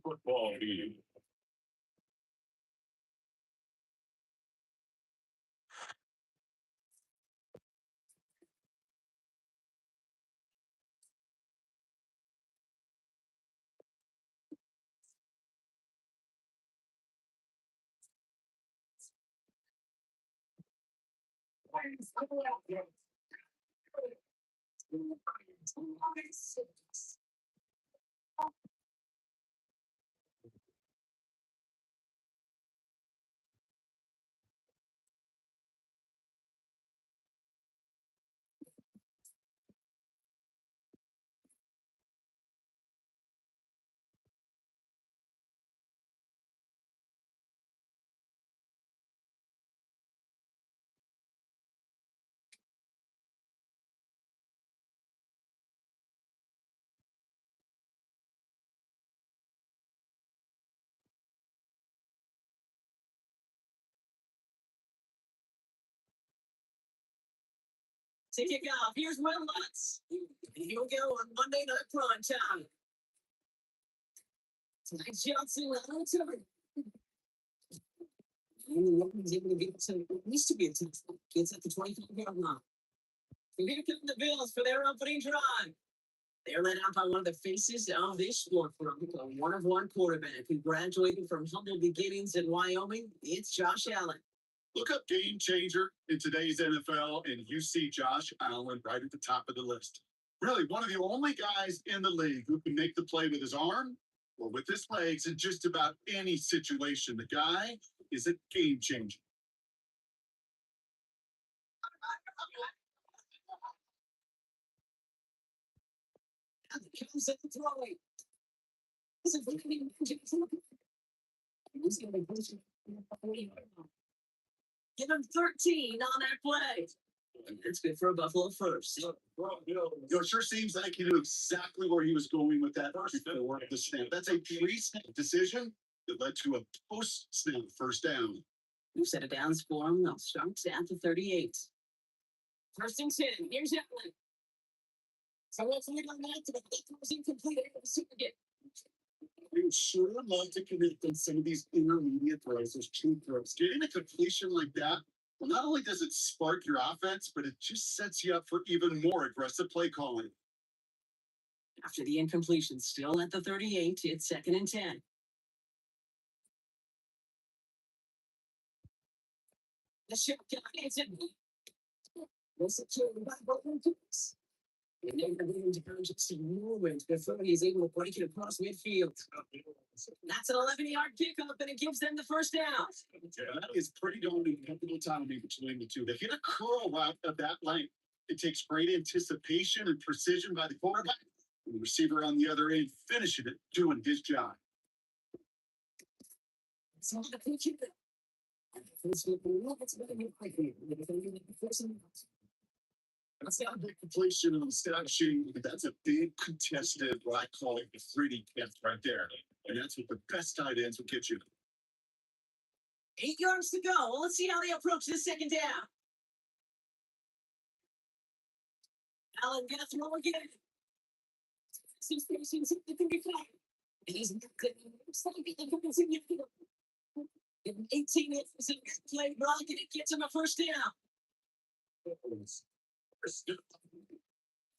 Football league. To kick off, here's Will Lutz. He'll go on Monday Night Prime Time. Tonight, Johnson on tour. He's able to get to at least to be a touchdown. Gets at the 25-yard line. So here come the Bills for their opening drive. They're led out by one of the faces of this sport from a one-of-one quarterback who graduated from humble beginnings in Wyoming. It's Josh Allen. Look up game changer in today's NFL, and you see Josh Allen right at the top of the list. Really, one of the only guys in the league who can make the play with his arm or with his legs in just about any situation. The guy is a game changer. And the Cubs at the throwing. This is looking Give him 13 on that play. That's good for a Buffalo first. It sure seems like he knew exactly where he was going with that before the snap. That's a pre-snap decision that led to a post-snap first down. We've set it down for him. They'll start at the 38. First and 10. Here's Allen. So let's lead on that to the throws incomplete. I would sure love to connect on some of these intermediate throws, those true throws. Getting a completion like that, well, not only does it spark your offense, but it just sets you up for even more aggressive play calling. After the incompletion, still at the 38, it's second and 10. The shotgun is it. This is secured by Broncos. And they're going to emergency movement before he's able to break it across midfield. That's an 11-yard kickoff, and it gives them the first down. Yeah, that is pretty darn incredible autonomy between the two. They hit a curl route of that length. It takes great anticipation and precision by the quarterback. And the receiver on the other end finishing it, doing his job. It's not a pitch. That's not a big completion on the stat sheet, but that's a big contested, what I call it, the 3D test right there. And that's what the best tight ends will get you. 8 yards to go. Well, let's see how they approach this second down. Allen gonna throw again. He's 18 inches play block, and it gets him a first down.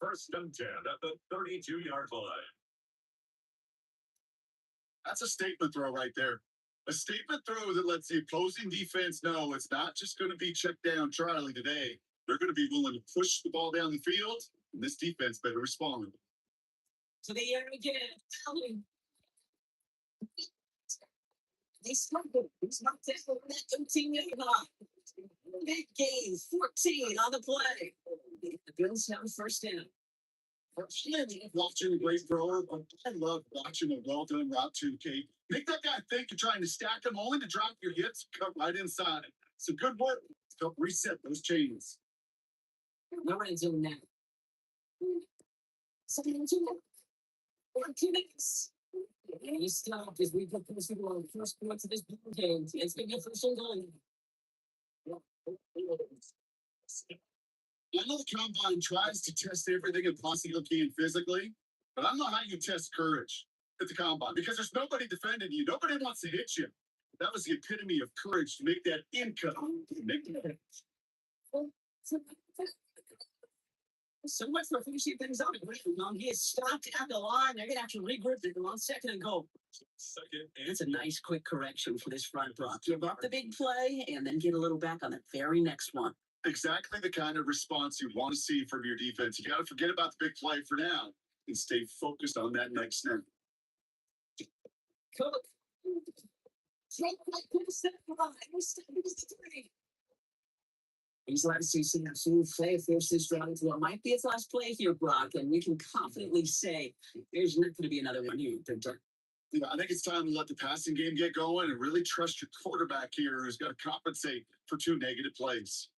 First and 10 at the 32-yard line. That's a statement throw right there. A statement throw that lets the opposing defense know it's not just going to be check down Charlie today. They're going to be willing to push the ball down the field, and this defense better respond. To the air again. They smuggled. He's not tackling that 13-yard line. Big gain, 14 on the play. The Bills have first down. Watching a great thrower, but I love watching a well-done route to Kate. Make that guy think you're trying to stack him only to drop your hips, cut right inside. Some good work to help reset those chains. No red zone now. 7-2. 14 minutes. And he stopped as we put this on the first points of this game. It's going to be first and goal. I know the combine tries to test everything it possibly can physically, but I don't know how you test courage at the combine because there's nobody defending you. Nobody wants to hit you. That was the epitome of courage to make that income. So much for finishing things up. He is stopped at the line. They're going to have to regroup. They're on second and goal. Second, It's a nice quick correction for this front block. Give up the big play and then get a little back on the very next one. exactly the kind of response you want to see from your defense. You got to forget about the big play for now and stay focused on that next snap. Cook. He's let us see some absolute play first this round to what might be its last play here, Brock, and we can confidently say there's not going to be another one here. Yeah, I think it's time to let the passing game get going and really trust your quarterback here who's going to compensate for 2 negative plays.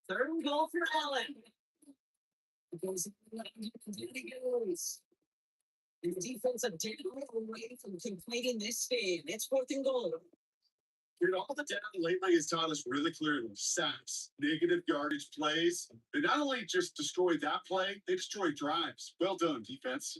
Third and goal for Allen. And the defense have taken away from completing this game. It's 4th and goal. You know, all the data lately has taught us really clearly sacks, negative yardage plays. They not only just destroy that play, they destroy drives. Well done, defense.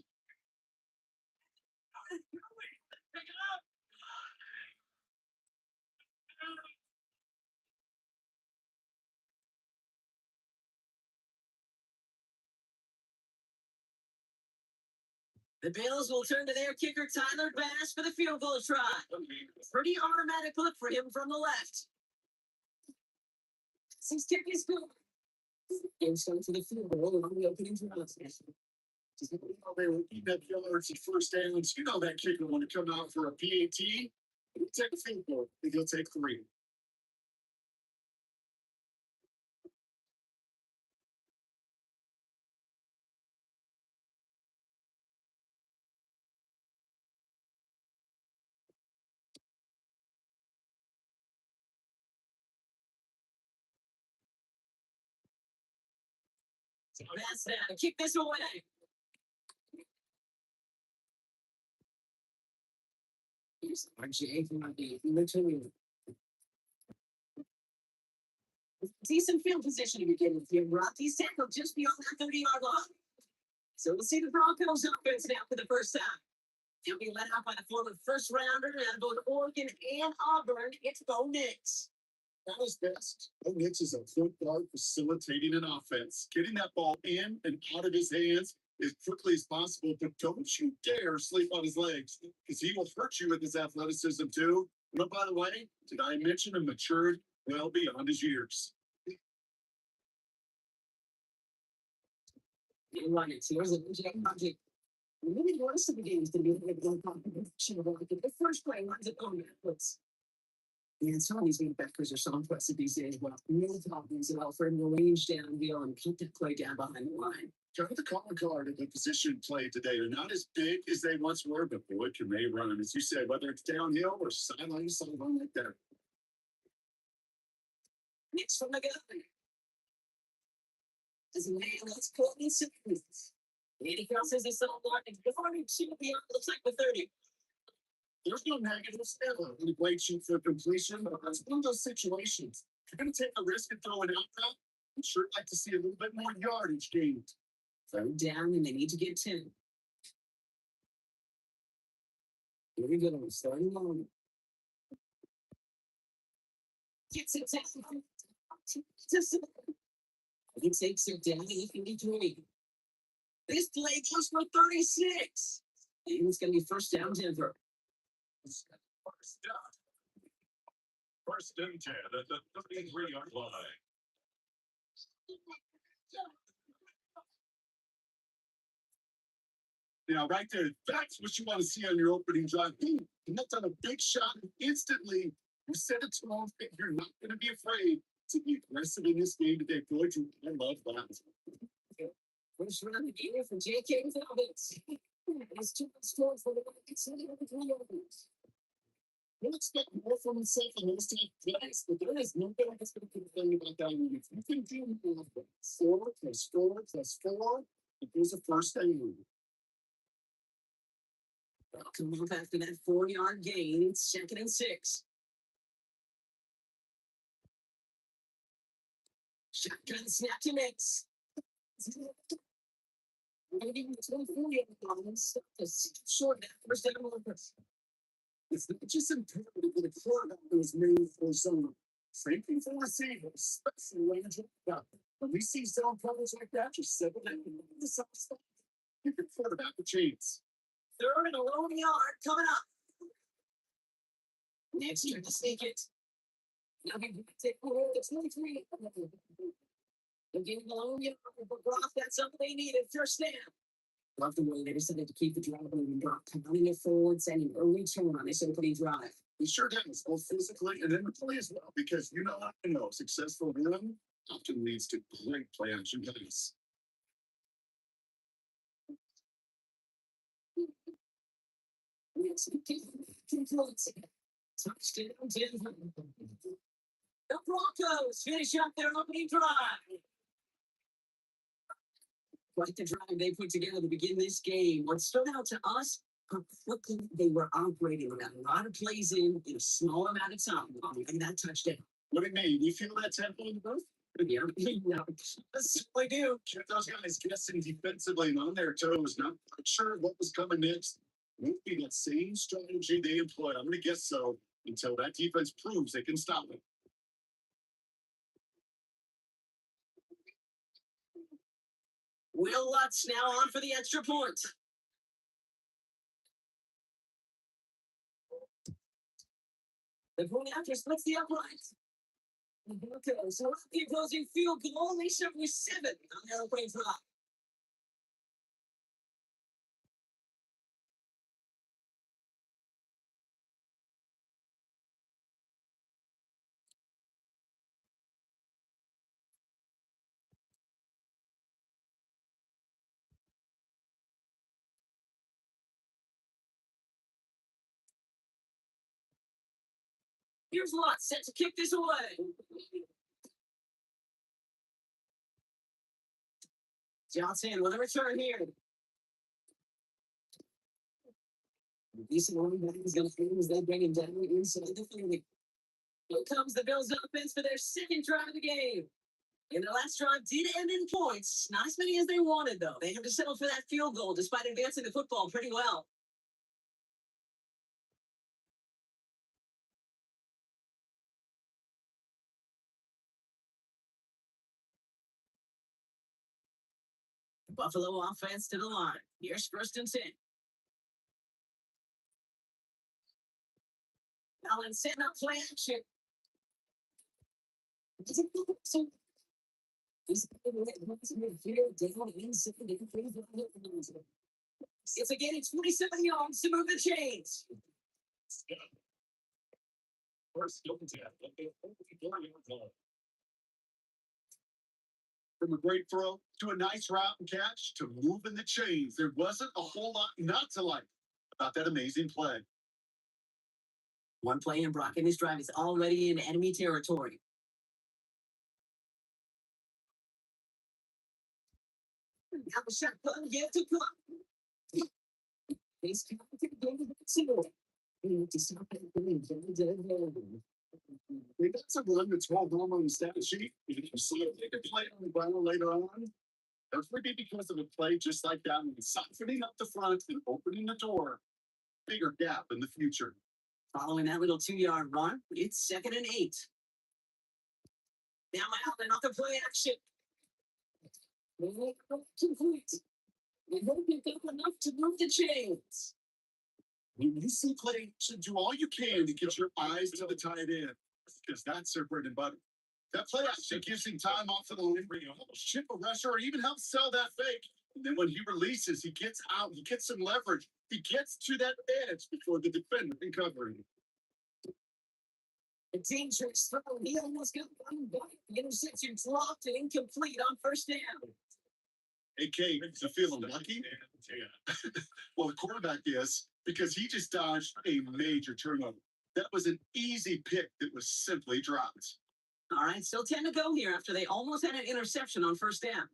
The Bills will turn to their kicker, Tyler Bass, for the field goal try. Pretty automatic look for him from the left. His kick is good. Game's going to the field goal on the opening drive. They were eating up yards at first downs. You know that kicker want to come out for a PAT. He'll take a field goal. He'll take 3. Bass down. Kick this away. Here's RJ from the literally decent field position to begin with here. Rocky's tackled just beyond that 30-yard line. So we'll see the Broncos offense now for the first time. They'll be led out by the former first rounder out of both Oregon and Auburn. It's Bo Nix. That was best. Bo Nix is a point guard facilitating an offense, getting that ball in and out of his hands as quickly as possible. But don't you dare sleep on his legs because he will hurt you with his athleticism too. And by the way, did I mention a matured well beyond his years? Right. So here's a project. Really, the rest of the game is going to be a good competition. The first play lines it going backwards. And some of these backers are so impressive these days. Well, real problems at all for him to range downhill and keep that play down behind the line. Cover the calling card of the position play today. They're not as big as they once were, but boy, can they run. As you said, whether it's downhill or sideline to sideline like that. Next from the guy. As a man, let's call these seconds. Andy crosses this little block. Before he shoot beyond, looks like the 30. There's no negatives ever in the great shoot for completion, but that's one of those situations. If you're going to take a risk and throw it out there, I'd sure like to see a little bit more yardage gained. Third down, and they need to get 10. Here we go. Starting long. Gets it down. He takes it down to 53. This play goes for 36. And it's going to be first down, Denver. First down. First and 10 at the 33-yard line. Now, right there, that's what you want to see on your opening drive. And that's on a big shot. And instantly, you said it to him that you're not going to be afraid to be aggressive in this game today. Boy, I love that. First round of the year for J.K. Velvets. His 2 scores for the Rockets and the 3 overs. We'll expect more from himself in those type plays, but there is no better that's going to complain about that. If you can do 4 plus 4 plus 4, it gives a first down. Come up after that 4-yard gain. It's 2nd and 6. Shotgun snap to mix. Maybe 24 yards. Short that first down markers. It's not just important that the quarterback is made for some safety for receivers, especially when it's up. When we see zone coverage like that, just settle down and move the stuff. You can quarterback the chance. Third and a low yard coming up. Next year to sneak it. Now we take over the 23. They're getting the low yard, but Brock, that's something they needed. First down. Love the way they decided to keep the drive moving. Brock pounding it forward, sending early turn on this opening drive. He sure does, both physically and mentally as well, because you know, successful run often leads to great play action plays. Touchdown, the Broncos finish up their opening drive. Quite the drive they put together to begin this game. What stood out to us, how quickly they were operating. We got a lot of plays in a small amount of time. And that touchdown. What do you mean? You feel that tempo in the booth? Yeah, I do. Kept those guys guessing defensively and on their toes, not quite sure what was coming next. Won't be that same strategy they employed. I'm going to guess so until that defense proves they can stop it. Will Lutz now on for the extra point. The point after splits the upright. The Broncos are the opposing field goal. They serve with 7 on their opening drive. Here's Lutz set to kick this away. Johnson with a return here. Decent running back is going to finish that bring him down inside the 30. Here comes the Bills offense for their second drive of the game. And the last drive did end in points. Not as many as they wanted, though. They had to settle for that field goal despite advancing the football pretty well. Buffalo offense to the line. Here's first and 10. Allen setting up play action. It's again, it's 47 yards to move the chains. From a great throw to a nice route and catch to moving the chains, there wasn't a whole lot not to like about that amazing play. One play in Brock, and this drive is already in enemy territory. Now the shotgun yet to come. He's That's a run that's well known on the stat sheet. You can see it take a play on the ground later on. That would be because of a play just like that, and softening up the front and opening the door. Bigger gap in the future. Following that little 2-yard run, it's 2nd and 8. Now out and off the play action. Complete. They don't pick up enough to move the chains. When you see play, should do all you can to get your eyes to the tight end, because that's their bread and butter. That play action gives him time off of the line, ship a rusher, or even help sell that fake. And then when he releases, he gets out, he gets some leverage, he gets to that edge before the defender can cover him. A dangerous throw. He almost got one back. The interception dropped and incomplete on first down. AK, you feeling lucky? Well, the quarterback is, because he just dodged a major turnover. That was an easy pick that was simply dropped. All right, still 10 to go here after they almost had an interception on first down.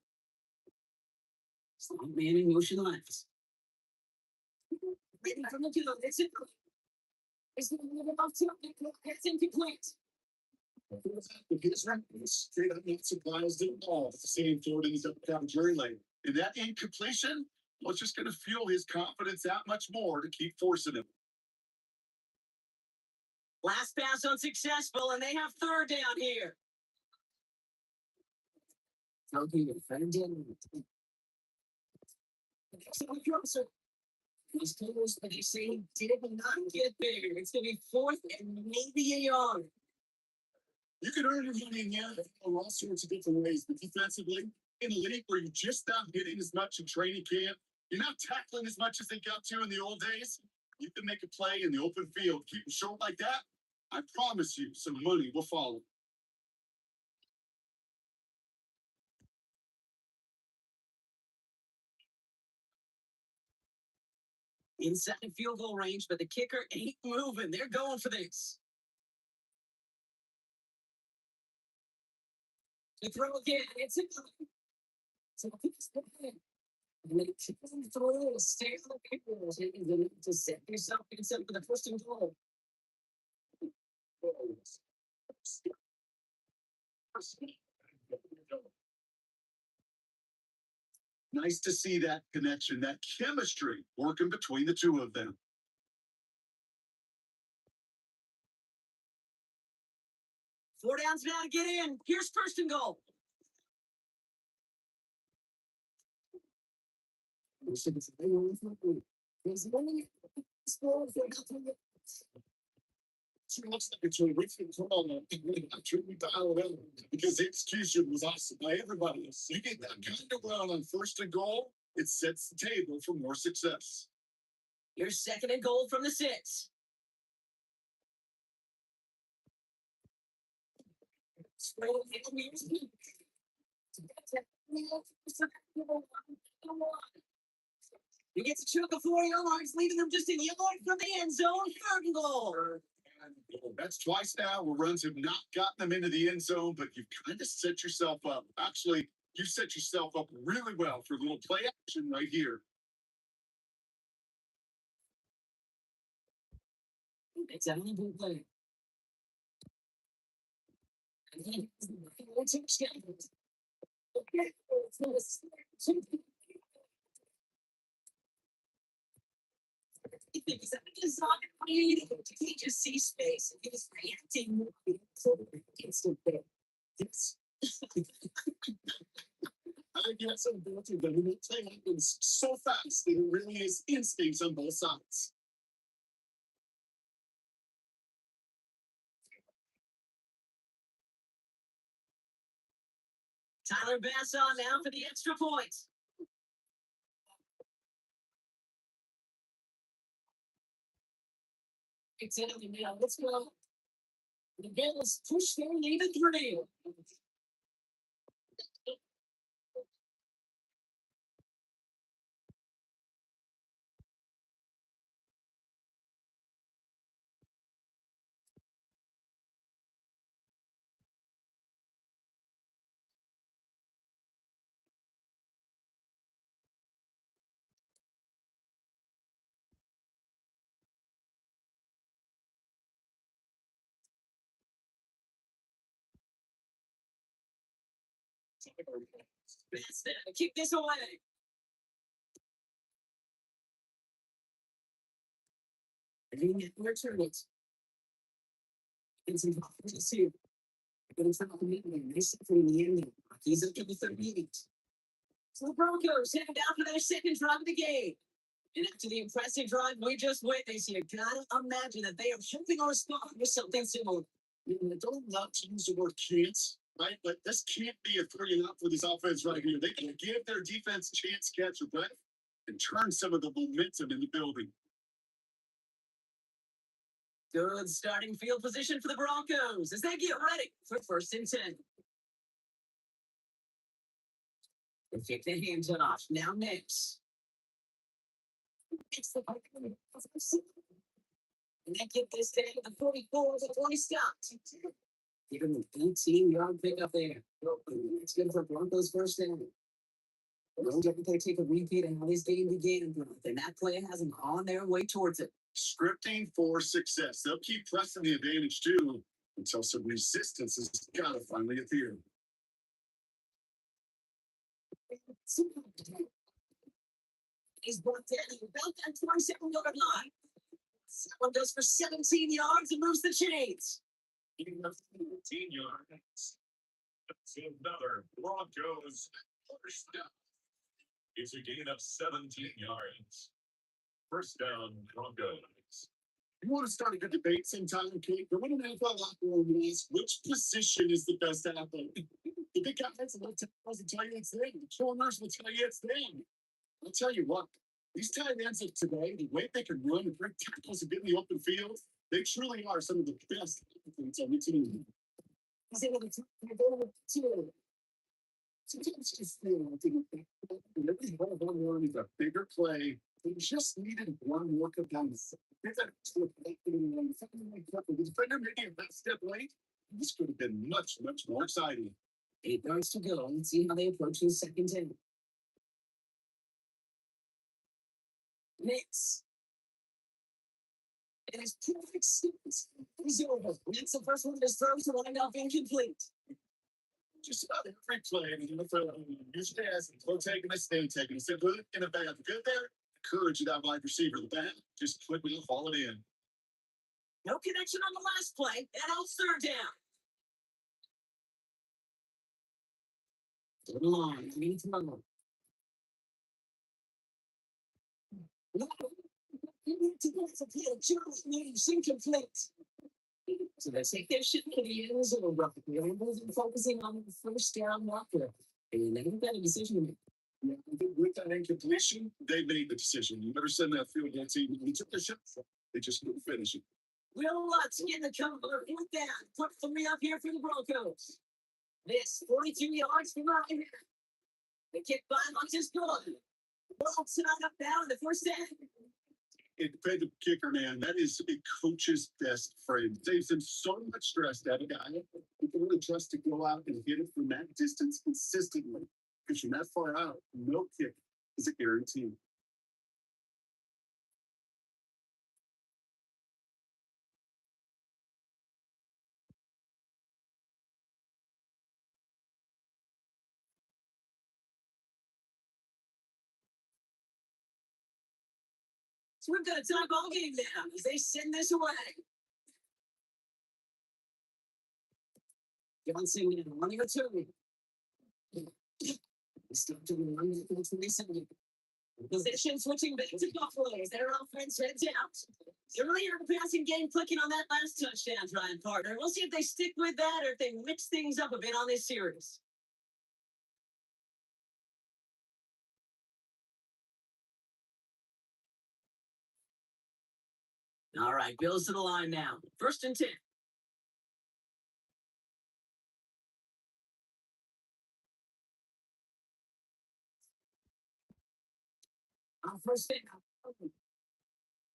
Slot man in motion left. Waiting for the kill. It's incomplete. It's incomplete. His records straight up not surprised at all seeing Jordan's upcoming jury lane. And that incompletion was just going to fuel his confidence that much more to keep forcing him. Last pass unsuccessful, and they have third down here. Okay, these players, but they say did not get there. It's going to be fourth and maybe a yard. You can earn your money in the NFL all sorts of different ways, but defensively, in a league where you're just not hitting as much in training camp, you're not tackling as much as they got to in the old days, you can make a play in the open field. Keep it short like that, I promise you some money will follow. Inside field goal range, but the kicker ain't moving. They're going for this. They throw again. It's a throw. Stay on the field to set yourself for the first and goal. Nice to see that connection, that chemistry working between the two of them. Four downs now to get in. Here's first and goal. Because the execution was awesome by everybody else. You get that kind of run on first and goal, it sets the table for more success. Here's second and goal from the 6. He gets a chunk of 4 yards, leaving them just a yard from the end zone. Third and goal. That's twice now where runs have not gotten them into the end zone, but you've kind of set yourself up. Actually, you set yourself up really well for a little play action right here. It's a good play. He just sees space and he's reacting instantly. I guess I'm guilty, but the play happens so fast that it really is instincts on both sides. Tyler Bass on now for the extra point. Exactly. Now let's go. The Bills push their lead to 3. Bass there to kick this away. And he return it. It's impossible to see. It's not the meeting. They suffer in the ending. He's up to the 38. So the Broncos heading down for their second drive of the game. And after the impressive drive we just witnessed, you gotta imagine that they are hoping on a spot with something similar. I don't love to use the word can't, right? But this can't be a 3 and out for this offense right here. They can give their defense a chance to catch a breath and turn some of the momentum in the building. Good starting field position for the Broncos as they get ready for first and 10. They take their hands off. Now next. And they get this down to the 44 before he stopped. Give him an 18-yard pickup there. It's good for Broncos first down. Don't they take a repeat of how this game began, and that play has them on their way towards it. Scripting for success. They'll keep pressing the advantage too. until some resistance has got to finally appear. He's brought down about that 27-yard line. Someone goes for 17 yards and moves the chains. He has 14 yards. That's another Broncos first down. It's a gain of 17 yards. First down, Broncos. You want to start a good debate sometime, Kate? But when an NFL locker room is, which position is the best athlete? The big guys will tell you it's them. The corners will tell you it's them. I'll tell you what, these tight ends of today, the way they can run and break tackles and get in the open field, they truly are some of the best athletes on the team. He's able to two. Sometimes just feel like every one is a bigger play. They just needed one more cadence. The defender making that step late. This could have been much, much more exciting. 8 yards to go. Let's see how they approach the second 10. Mix. And his perfect sequence. He's over. It's the first one of his throws to wind up incomplete. Just about every play in the NFL, use pass and throw taking a stay taking. It's a good in a bad. Good there. Courage of that wide receiver. The bad just quickly fall it in. No connection on the last play, and now third down. Good line. We need to run. No. You need to go to the Charles Names incomplete. So they take their shit to the end zone, roughly. They're focusing on the first down marker. And they haven't got a decision to make. Yeah, with that incompletion, they made the decision. You never send that field goal team. They took the shot. They just couldn't finish it. Will Lutz in the cover with that. Put 3 up here for the Broncos. This 42 yards from right here. The kick by Lutz is good. Lutz not up down in the first down. It paid the kicker, man. That is a coach's best friend. Saves him so much stress to have a guy who can really trust to go out and hit it from that distance consistently. Because from that far out, no kick is a guarantee. So we've got a tie ball game now as they send this away. Johnson in running a two. Stop to the run for the 27. Position switching back to Buffalo as their offense heads out. Earlier in the passing game, clicking on that last touchdown drive, partner. We'll see if they stick with that or if they mix things up a bit on this series. All right, Bills to the line now. First and 10. First down.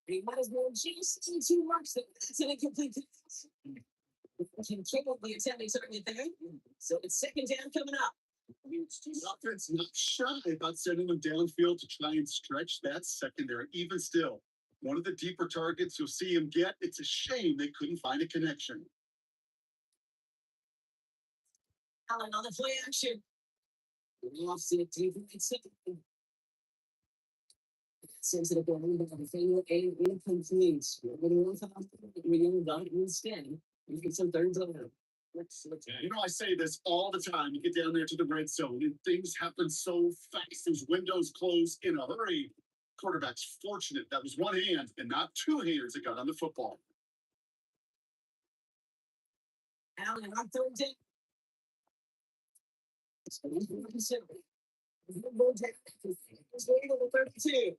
He might as well just 2 marks. That's an incomplete pass. Can kill the attempting target there. So it's second down coming up. The offense not shy about sending them downfield to try and stretch that secondary. Even still, one of the deeper targets you'll see him get. It's a shame they couldn't find a connection. Allen on the play action. Offset sends it up over the field and incomplete. Instead, you get some thirds on it. You know, I say this all the time. You get down there to the red zone and things happen so fast. Those windows close in a hurry. Quarterback's fortunate that was one hand and not 2 hands that got on the football. Allen on third down. He's waiting on the 32.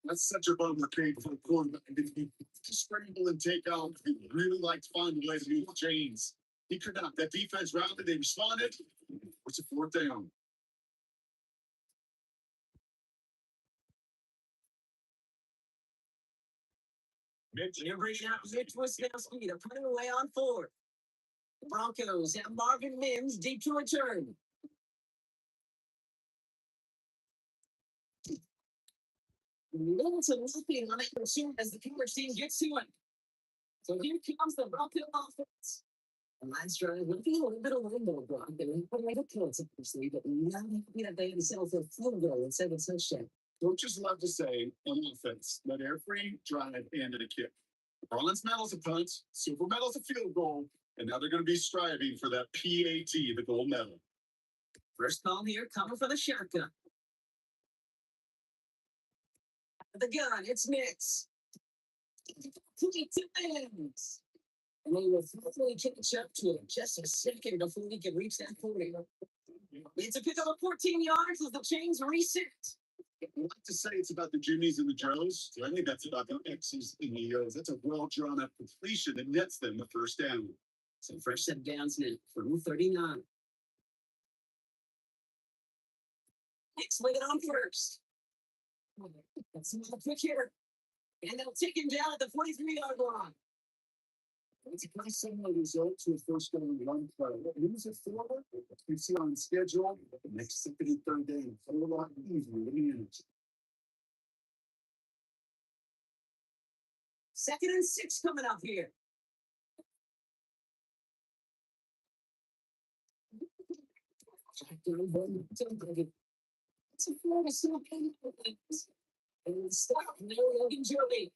That's such a bummer, Kate, for a quarterback. If he scramble and take out, he really liked to find a way to move the chains. He could not. That defense rounded, they responded. What's a 4th down? You're bringing out Mitch Wisnowski to put it away on 4. The Broncos have Marvin Mims deep to return. Littleton looking on it as the Cougars team gets to it. So here comes the Broncos offense. And last drive, looking a little bit of window block. They were putting a kill supposedly, but not happy that they had to settle for a field goal instead of a touchdown. Coaches love to say on offense that every drive ended a kick. Bronze medal's a punt, silver medal's a field goal, and now they're going to be striving for that PAT, the gold medal. First call here, coming for the shotgun. The gun, it's Knicks. 22 wins. And they will finally catch up to it just a second before we can reach that 40. It's a pick up of 14 yards as the chains reset. I like to say it's about the Jimmies and the Joes. I think that's about the X's and the O's. That's a well drawn up completion that nets them the first down. So first set downs now from 39. Knicks lay it on first. That's another quick hitter. And they'll take him down at the 43-yard line. It's a pretty similar result to a first down in one play. Moves it forward. You see on schedule, the next second and third down, a whole lot easier to manage. 2nd and 6 coming up here. It's a Florida and stop. Logan Joey.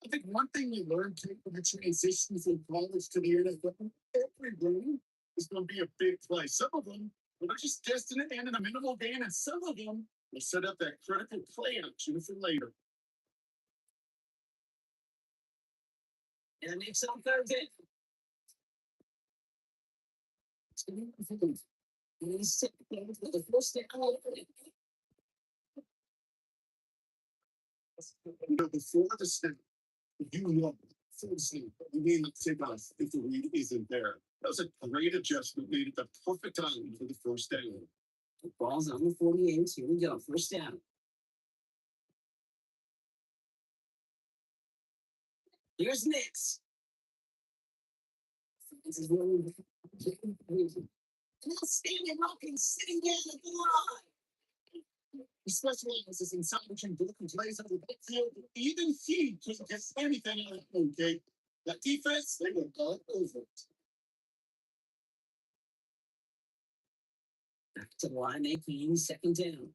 I think one thing you learn from the transitions from college to the NFL, every game is going to be a big play. Some of them are just destined to end in a minimal gain, and some of them will set up that critical play action for later. And it makes on third down. And he's set for the first down. Before the snap, you know, full snap. You may not take off if the read isn't there. That was a great adjustment made at the perfect time for the first down. The ball's on the 48. Here we go. First down. Here's Knicks. This is where we're standing up and sitting down at the line. He specializes in sandwiching broken plays on the backfield. Even he couldn't get anything out of it, okay? That defense, they were all over it. Back to the line, they came 2nd down.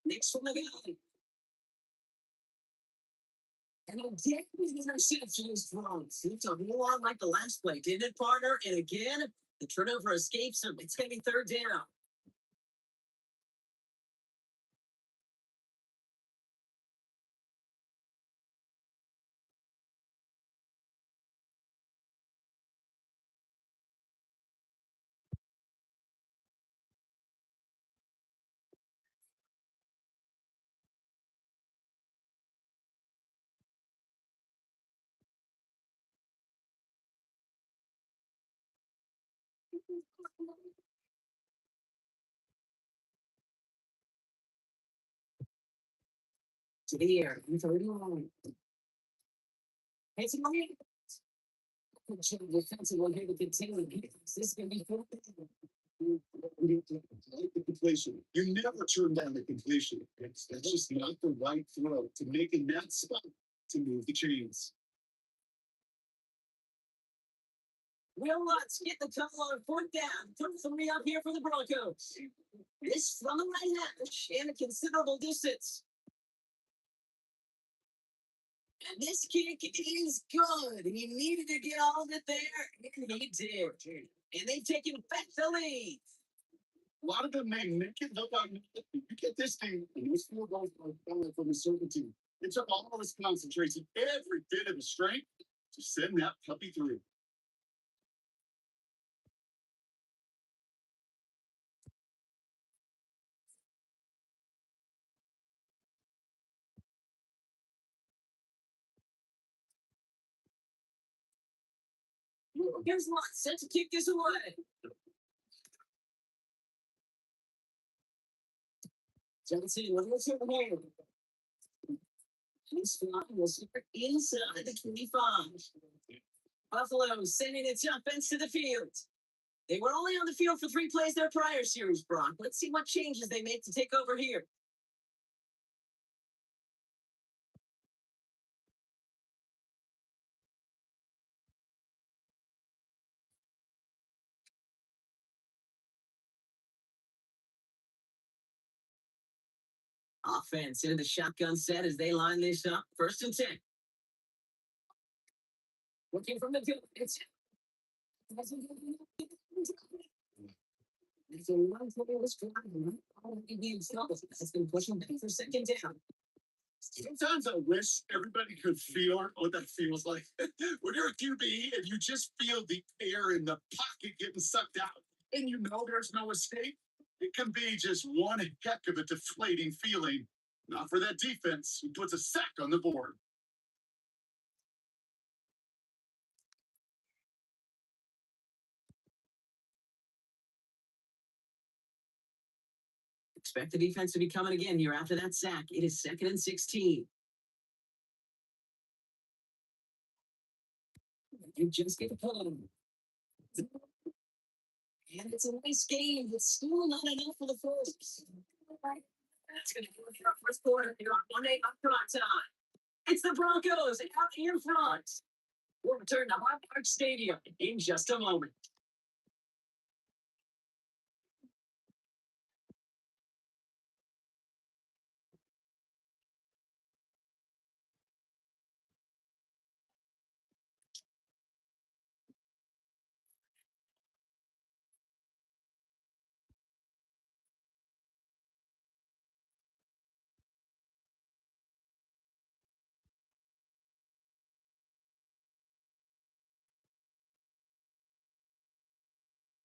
Knicks from the gun. And again, the interception is thrown. Seems a whole lot like the last play, didn't it, partner? And again, the turnover escapes him. It's going to be 3rd down. To the air, 31. It's money. Defensive one here to continue. This is going to be 4th down. The completion. You never turn down the completion. That's just not the right throw to make in that spot to move the chains. Will Lutz get the call on 4th down. Put 3 up here for the Broncos. This from the right hash and a considerable distance. And this kick is good. He needed to get all of it there, and he did. And they've taken back the lead. A lot of them may make it look like you get this thing, and those 4 goals are coming from a certain team. It took all of his concentration, every bit of his strength to send that puppy through. Here's Lutz set to kick this away. Johnson, what's your name? He's flying was inside the 25. Buffalo sending its offense to the field. They were only on the field for 3 plays their prior series, Brock. Let's see what changes they make to take over here. Offense into the shotgun set as they line this up. 1st and 10. Looking from the field. It's a run for this drive. Has been pushing back for 2nd down. Sometimes I wish everybody could feel what that feels like. When you're a QB and you just feel the air in the pocket getting sucked out and you know there's no escape, it can be just one heck of a deflating feeling. Not for that defense who puts a sack on the board. Expect the defense to be coming again here after that sack. It is 2nd and 16. You just get the pull. And it's a nice game, but still not enough for the first. That's going to do it for our first quarter here on Monday on prime time. It's the Broncos out in front. We'll return to Hard Rock Stadium in just a moment.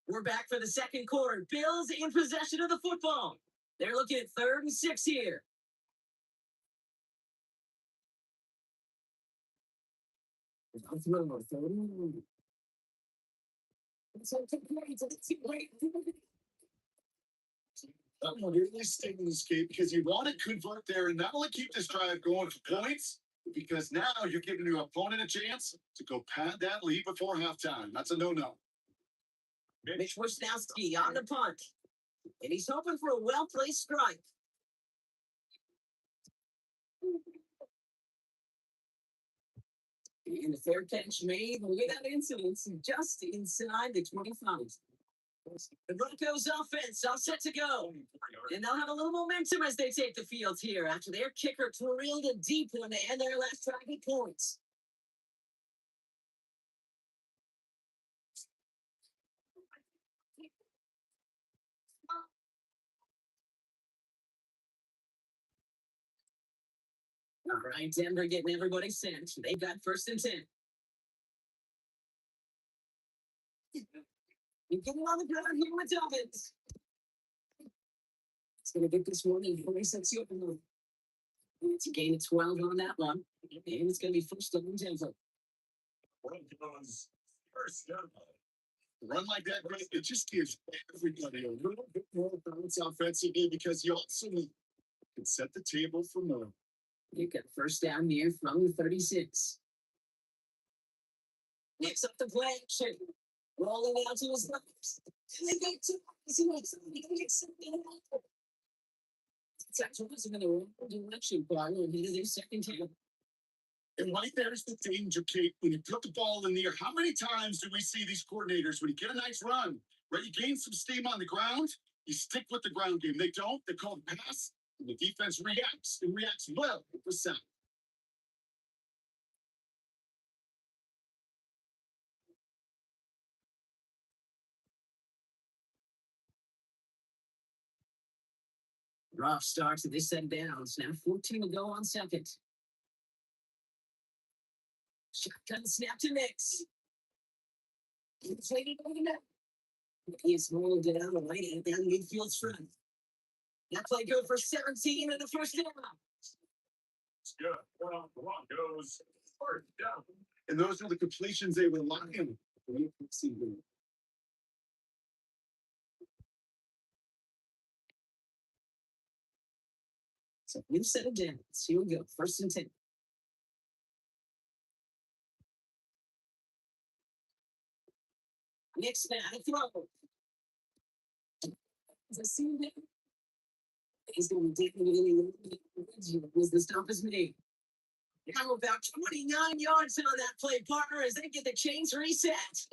We're back for the 2nd quarter. Bills in possession of the football. They're looking at 3rd and 6 here. You're really sticking this game because you want to convert there and not only keep this drive going for points, because now you're giving your opponent a chance to go pad that lead before halftime. That's a no-no. Mitch Wisnowski on the punt. And he's hoping for a well-placed strike. And the fair catch made without incidents just inside the 25. The Broncos offense all set to go. And they'll have a little momentum as they take the field here after their kicker drilled a deep one to end their last drive with points. All right, Denver getting everybody sent. They've got 1st and 10. You're getting on the ground here with Dobbins. It's going to get this one and 46 you up in the. It's a gain of 12 on that one. And it's going to be 1st and 10. Broncos first down. Run like that, right? It just gives everybody a little bit more balance offensively because you also can set the table for more. You got 1st down here from the 36. Next up the play action. Rolling out to his left. And they get to Texas in the wrong direction, partner, into their 2nd down. And right there's the danger, Kate. When you put the ball in the air, how many times do we see these coordinators, when you get a nice run, right, you gain some steam on the ground, you stick with the ground game. They don't. They call the pass, and the defense reacts, and reacts well with the sound. Rough starts at this set of downs. Now 14 to go on 2nd. Shotgun snap to Nix. He's rolled down the right hand down midfield's front. That play good for 17 in the 1st down. It's good. Broncos first down. And those are the completions they rely on. So new set of downs. Here we go. 1st and 10. Next now, the throw. As I see him, he's going to take it as the stop is made. Now about 29 yards on that play, partner, as they get the chains reset.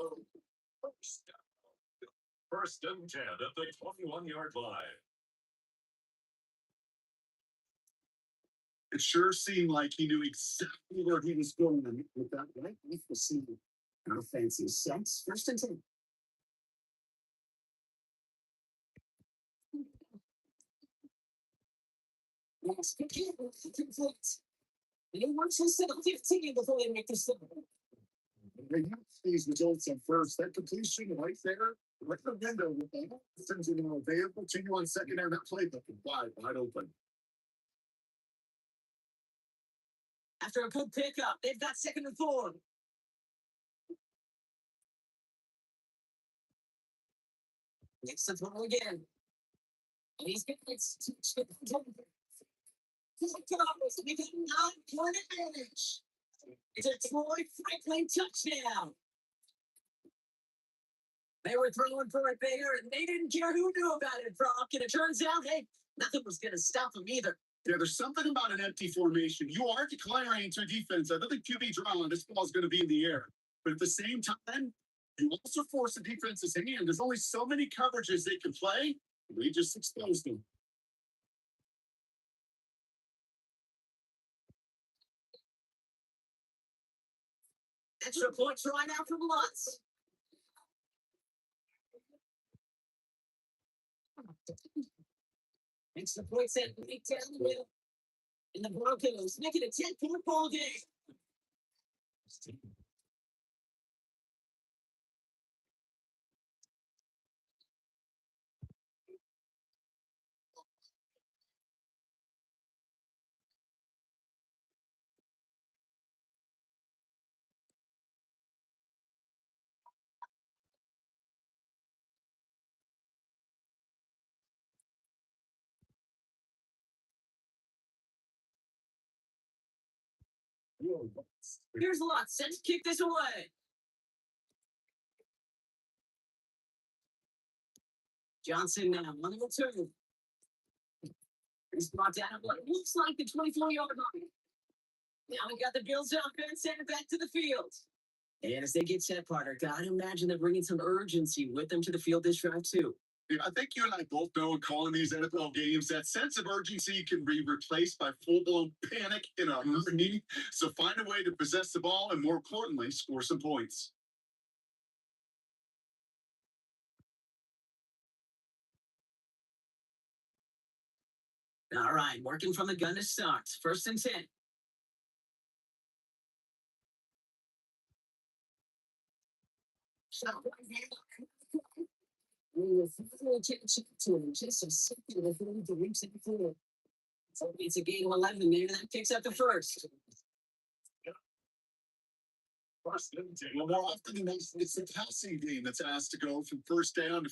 First and 10 at the 21-yard line. It sure seemed like he knew exactly where he was going with that right off the scene. No fancy sets. First and 10. Yes, good kick. Complete. And he wants to set 15 before they make the stop. They use these results at first. That completion right there, right in the window with that turns into available to you on second down. That play looking wide open. After a good pickup, they've got second and 4. Next to throw again. And he's getting it. They got a 9-point advantage. It's a Troy Franklin touchdown. They were throwing for it there, and they didn't care who knew about it, Brock. And it turns out, hey, nothing was going to stop them either. Yeah, there's something about an empty formation. You are declaring to a defense. I don't think QB draw. This ball is going to be in the air. But at the same time, you also force the defense's hand. There's only so many coverages they can play. We just exposed them. Extra points right now from Lutz. Extra points at right down the middle. And the Broncos make it a 10-point ball game. Here's Lutz. Set to kick this away. Johnson now, 1-2. He's brought down at what looks like the 24-yard line. Now we got the Bills offense sent back to the field. And as they get set, Potter, gotta imagine they're bringing some urgency with them to the field this drive, too. Yeah, I think you and I both know in calling these NFL games, that sense of urgency can be replaced by full-blown panic in a hurry. So find a way to possess the ball and, more importantly, score some points. All right, working from the gun to start. First and 10. So it's a game of 11 there. That picks up the first. Well, more often than not, it's the passing game that's asked to go from first down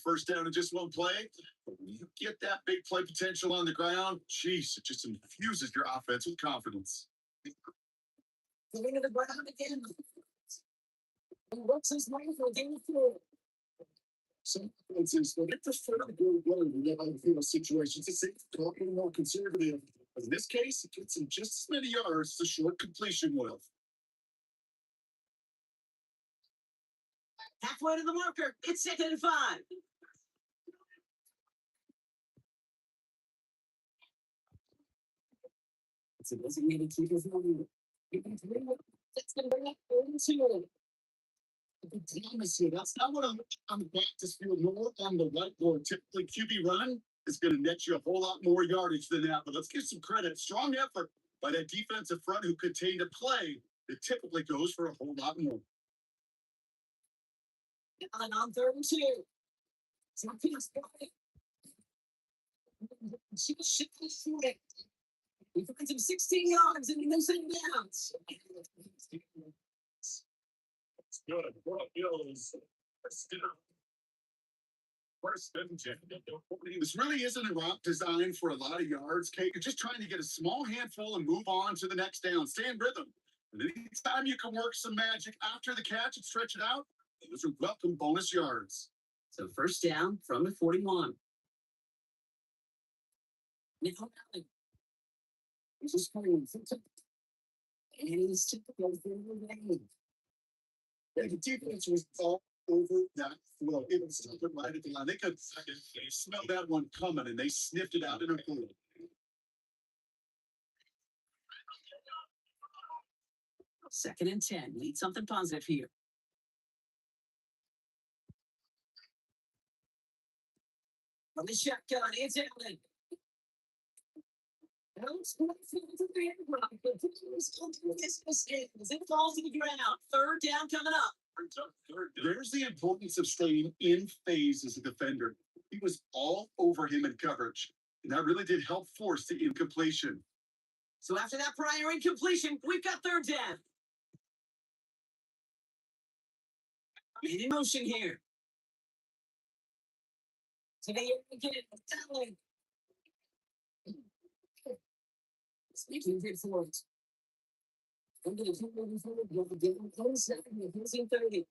in just one play. But when you get that big play potential on the ground, geez, it just infuses your offense with confidence. Going to the ground again. And what's his name for game 4? Some offenses will get prefer to go well when you have field situations. It's talking more conservative. But in this case, it gets him just as many yards as a short completion will. Halfway to the marker. It's 2nd and 5. It's a designated keeper for the that's going to bring up 32. That's not what I'm on the practice field, nor on the whiteboard. Typically, QB run is going to net you a whole lot more yardage than that. But let's give some credit. Strong effort by that defensive front who contained a play that typically goes for a whole lot more. And on 3rd and 2. He finds him 16 yards and he moves it downs. Good. Bills. First and 10. This really isn't a route designed for a lot of yards, Kate. You're just trying to get a small handful and move on to the next down. Stay in rhythm. And anytime you can work some magic after the catch and stretch it out, those are welcome bonus yards. So first down from the 41. Now, he's just coming and he's typical for the game. Yeah, the defense was all over that flow. It was right at the line. They could smell that one coming, and they sniffed it out in a hole. Second and 10. Need something positive here. From the shotgun, it's Allen. It falls to the ground. Third down coming up. There's the importance of staying in phase as a defender. He was all over him in coverage, and that really did help force the incompletion. So after that prior incompletion, we've got third down. In motion here. Today, again, Allen. Speaking good for it. I'm going to keep moving forward. You'll get him close second. You're losing 30.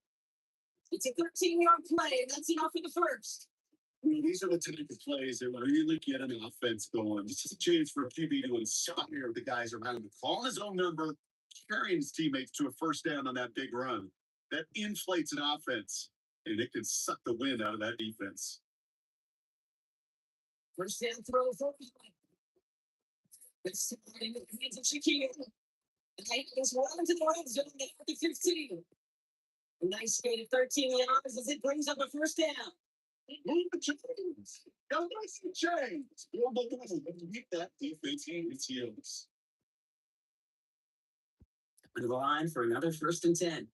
It's a 13-yard play, and that's enough for the first. These are the type of plays that really get an offense going. This is a chance for a QB to inspire the guys around him, call his own number, carrying his teammates to a first down on that big run. That inflates an offense, and it can suck the wind out of that defense. First down throw for it's in the hands of Shaquille. And they is well into the red zone at the 15. A nice gain of 13 yards as it brings up a first down. Move the chains. Go nice and chains. Build the level, but keep that defense in its heels. To the line for another first and 10.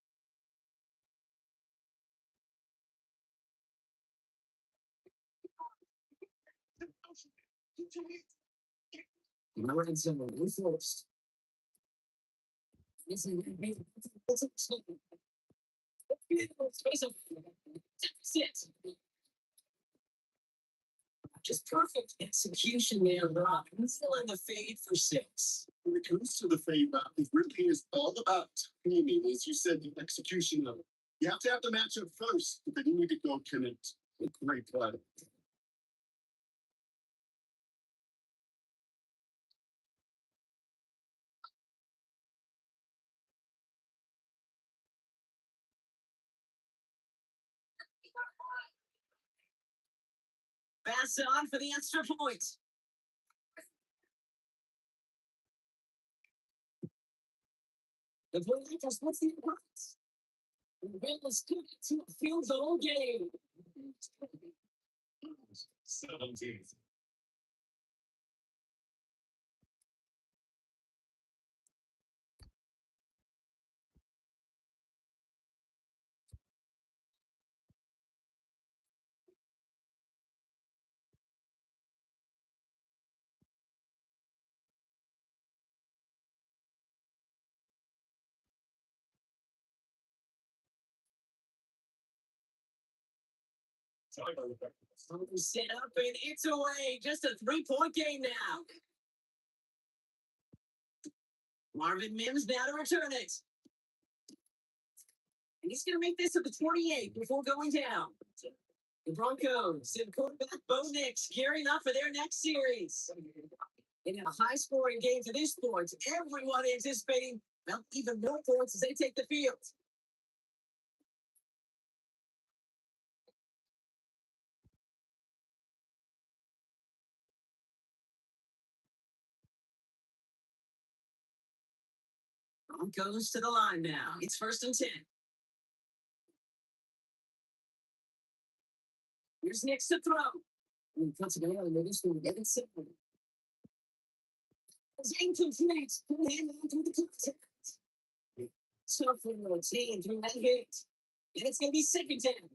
In the red zone, enforced. This is just perfect execution there, Rob. Still in the fade for 6. When it comes to the fade route, it really is all about timing, as you said, the execution of it. You have to have the matchup first, but then you need to go connect. A great play. Pass on for the extra point. The Broncos what's the advance? The Bills took it to a field goal game. 17. Set up and it's away. Just a 3-point game now. Marvin Mims now to return it. And he's going to make this to the 28 before going down. The Broncos and quarterback Bo Nix gearing up for their next series. In a high-scoring game to this point, everyone anticipating even more points as they take the field. Broncos to the line now. It's first and 10. Here's Nix to throw. Puts it out, maybe it's going to get it simple. It's incomplete. Hand on through the contact. Suffering routine through that hit. And it's going to be second down.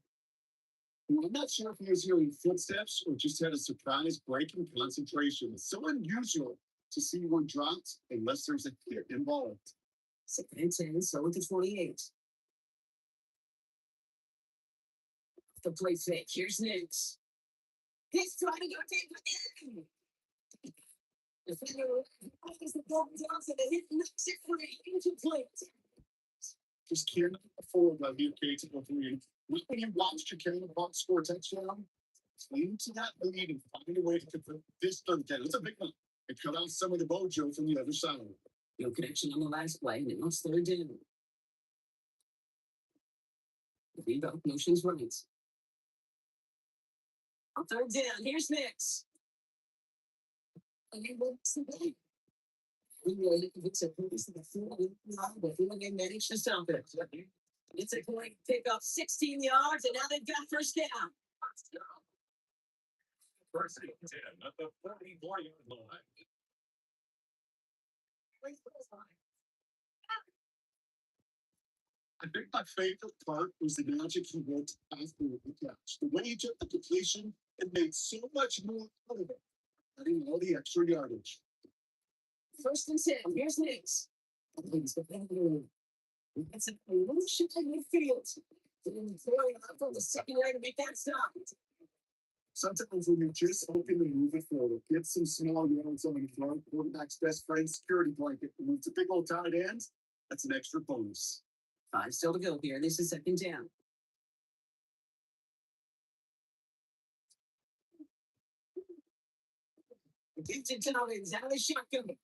I'm not sure if he was hearing footsteps or just had a surprise break in concentration. It's so unusual to see one dropped unless there's a hit involved. Second and 10, so into 28. The play fake. Here's Nix. He's trying to go deep again. The defender is the ball down to the hit. Knocks it free. Incomplete. Just can't afford that be okay to go through. When you watch Jaquan Buck score a touchdown, cling to that lead and find a way to convert this third down. It's a big one. And cut out some of the mojo from the other side. No connection on the last play. Now it's third down. The rebound motion's right. On third down, here's Nix. And he wins the game. It's a police in the field, but they managed to stop it. It's a great pickup, 16 yards, and now they've got first down. First and 10 at the 34-yard line. I think my favorite part was the magic he worked after the catch. The way he took the completion and made so much more out of it. Adding all the extra yardage. First and 10, here's Nix. It's a little shit in midfield. Throwing up from the secondary to make that stop. Sometimes when you're just hoping to move it forward, get some small yards on the front, quarterback's best friend security blanket, and it's a big old tight end, that's an extra bonus. 5 still to go here. This is second down. Gifted Towns out of the shotgun.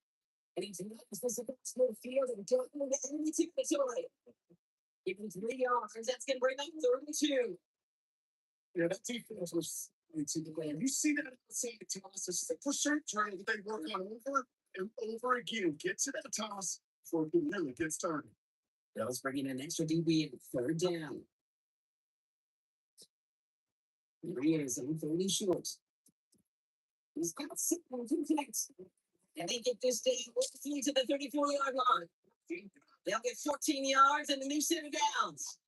And he's not supposed to go field and don't know the enemy territory. Give him 3 yards. That's going to bring up 32. Yeah, that defense was into the land. You see that outside toss, it's the percent drive that they work on over and over again. Get to that toss before it really gets started. Bills bringing an extra DB in third down. Here he is on 30 short. He's got 6 points. And they get this day to the 34-yard line. They'll get 14 yards and a new set of downs.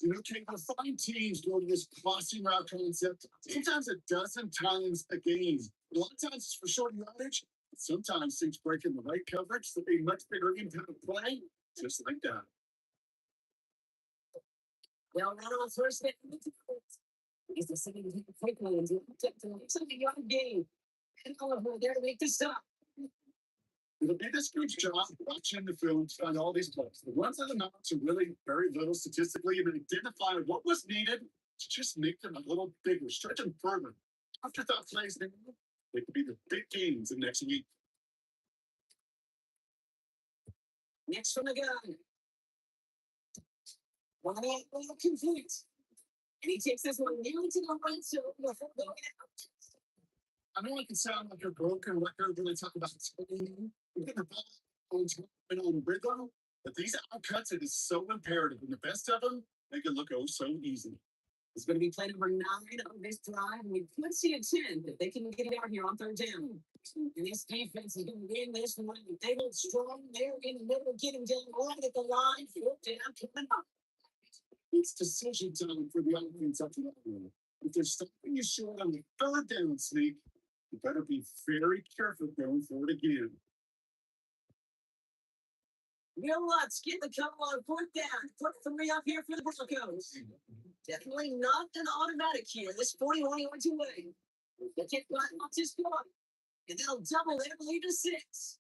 You know, Kate, I find teams go to this crossing route concept sometimes a dozen times a game. A lot of times it's for short yardage. Sometimes things break in the right coverage for a much bigger impact play, just like that. They'll run on first down. He's the second quick ones. It's like a yard game. And Oliver there to make the stop. It'll be this good job watching the film to find all these plays. The ones that are not to really very little statistically and identify what was needed to just make them a little bigger, stretch them further. Afterthought plays, they could be the big games in next week. Next from the gun. One out, complete. And he takes this one nearly to the right, so before going out. I know it can sound like a broken record when I talk about spinning. We get the ball on time and on rhythm, but these outcuts, it is so imperative. And the best of them, they can look oh so easy. It's going to be play number 9 of this drive. We could see a 10 if they can get it out here on third down. And this defense is going to win this one. They look strong. They're in the middle, getting down right at the line. Fourth down, coming up. It's decision time for the offense up to that one. If they're stopping you short on the third down sneak, you better be very careful going for it again. Real Lutz get the couple on fourth down. Put 3 up here for the Broncos. Definitely not an automatic here. This 41 yards away. They can't find what's his score. And they'll double their lead to 6.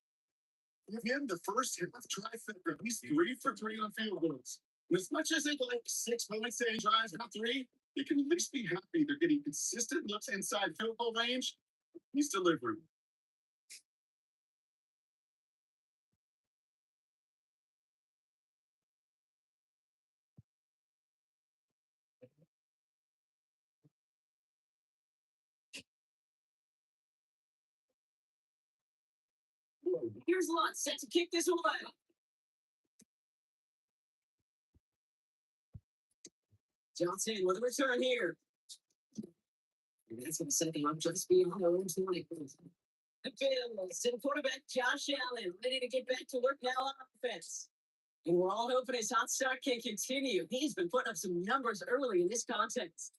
Again, the first half trifecta, he's 3 for 3 on field goals. And as much as they like 6 points saying drives, not 3, they can at least be happy they're getting consistent looks inside field goal range. He's delivering. Here's Lutz set to kick this away. Johnson with a return here. And that's going to set him up just beyond their own 20. The Bills and quarterback Josh Allen ready to get back to work now on offense. And we're all hoping his hot start can continue. He's been putting up some numbers early in this contest.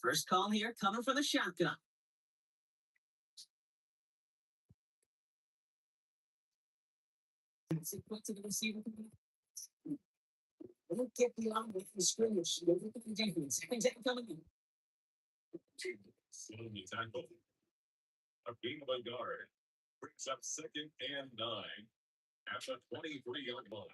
First call here coming from the shotgun. To the receiver. Don't get beyond with the scrimmage. Don't look at the defense. Second down coming in. Slowly tackle. A beam of a guard brings up 2nd and 9 at the 23-yard line.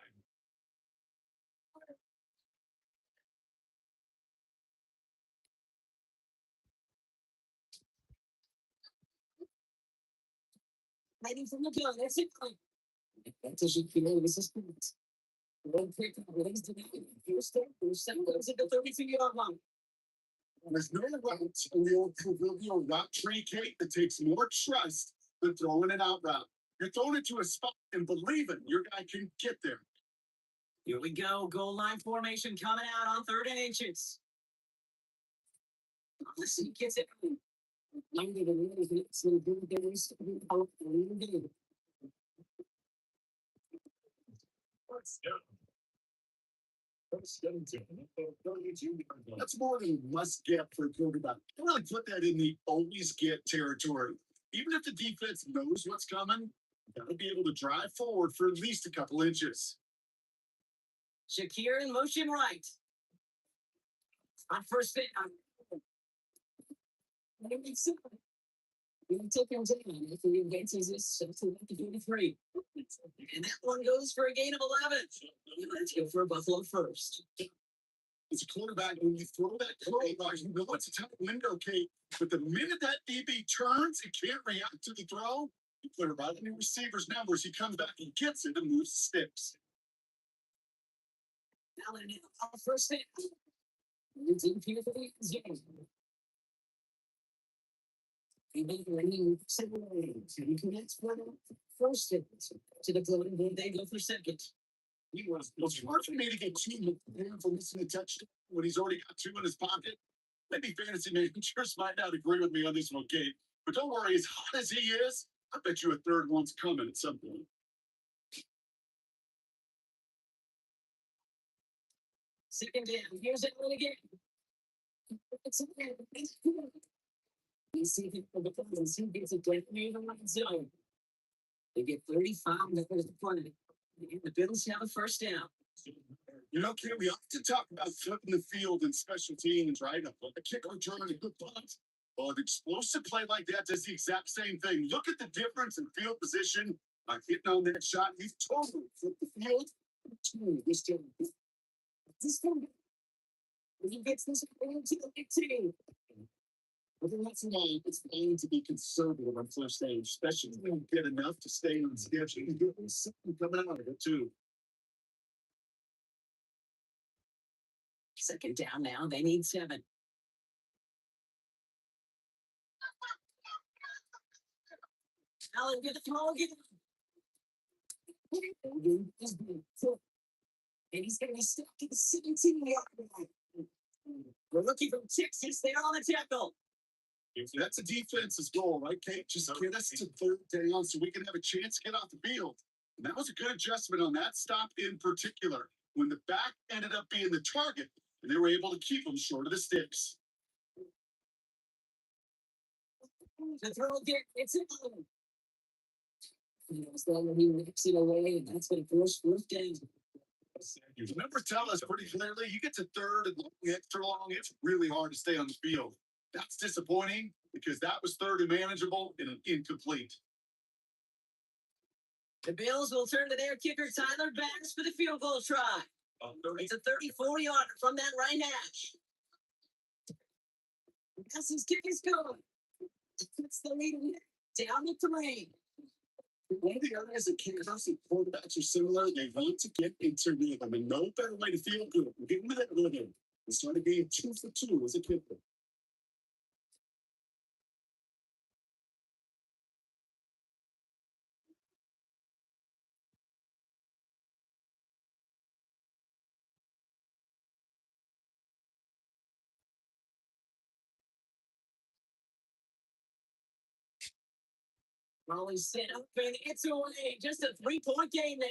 Waiting from the gun. That's it. That doesn't feel this is good. One pick released to the first step, first second goes into 32-yard line. There's no route in the old proverbial route tree, Kate, that takes more trust than throwing an out route. You're throwing it to a spot and believing your guy can get there. Here we go. Goal line formation coming out on 3rd and inches. Listen, he gets it. That's more than a must get for a quarterback. I really put that in the always get territory. Even if the defense knows what's coming, you gotta be able to drive forward for at least a couple inches. Shakir in motion right. On first hit. He took him down after he advances this to the 23. And that one goes for a gain of 11. Let's go for a Buffalo first. As a quarterback, when you throw that quarterback, you know it's a tough window, Kate. But the minute that DB turns and can't react to the throw, you put it right in the receiver's numbers. He comes back and gets it and moves sticks. Now they're on first hit. It's in here for the zone. He connects for the first hit to the floating ball. They go for second. It's hard for me to get two for missing a touchdown when he's already got two in his pocket. Maybe fantasy managers might not agree with me on this one, Kate. But don't worry, as hot as he is, I bet you a third one's coming at some point. Second down. Here's it again. He's seeking for the Cardinals. He gets it right near the right zone. They get 35 minutes to play. The Bills have a first down. You know, Kate, we often talk about flipping the field and special teams, right? A kick return, a good punt. Well, an explosive play like that does the exact same thing. Look at the difference in field position by hitting on that shot. He's totally flipped the field. This one, he gets this into the 15. But that's why it's fine to be conservative on first stage, especially when you get enough to stay on schedule. You get something coming out of it, too. Second down now. They need 7. Allen get the throw again. And he's going to be stuck at the 17-yard line. We're looking from Texas. They're on the tackle. That's a defense's goal, right, Kate? Just get us to third down so we can have a chance to get off the field. And that was a good adjustment on that stop in particular, when the back ended up being the target, and they were able to keep them short of the sticks. The throw again. It's in. He makes it away, and that's going to force first down. You remember tell us pretty clearly, you get to third and extra long, it's really hard to stay on the field. That's disappointing because that was third and manageable and incomplete. The Bills will turn to their kicker, Tyler Bass, for the field goal try. It's a 34-yarder from that right hash. Bass's kick is going. Puts the lead down the terrain. One of the areas that Kansas City quarterbacks are similar, they want to get into rhythm, and no better way to feel good. Get into that rhythm and start a game 2 for 2 as a kicker. Molly's set up and it's away. Just a 3-point game now.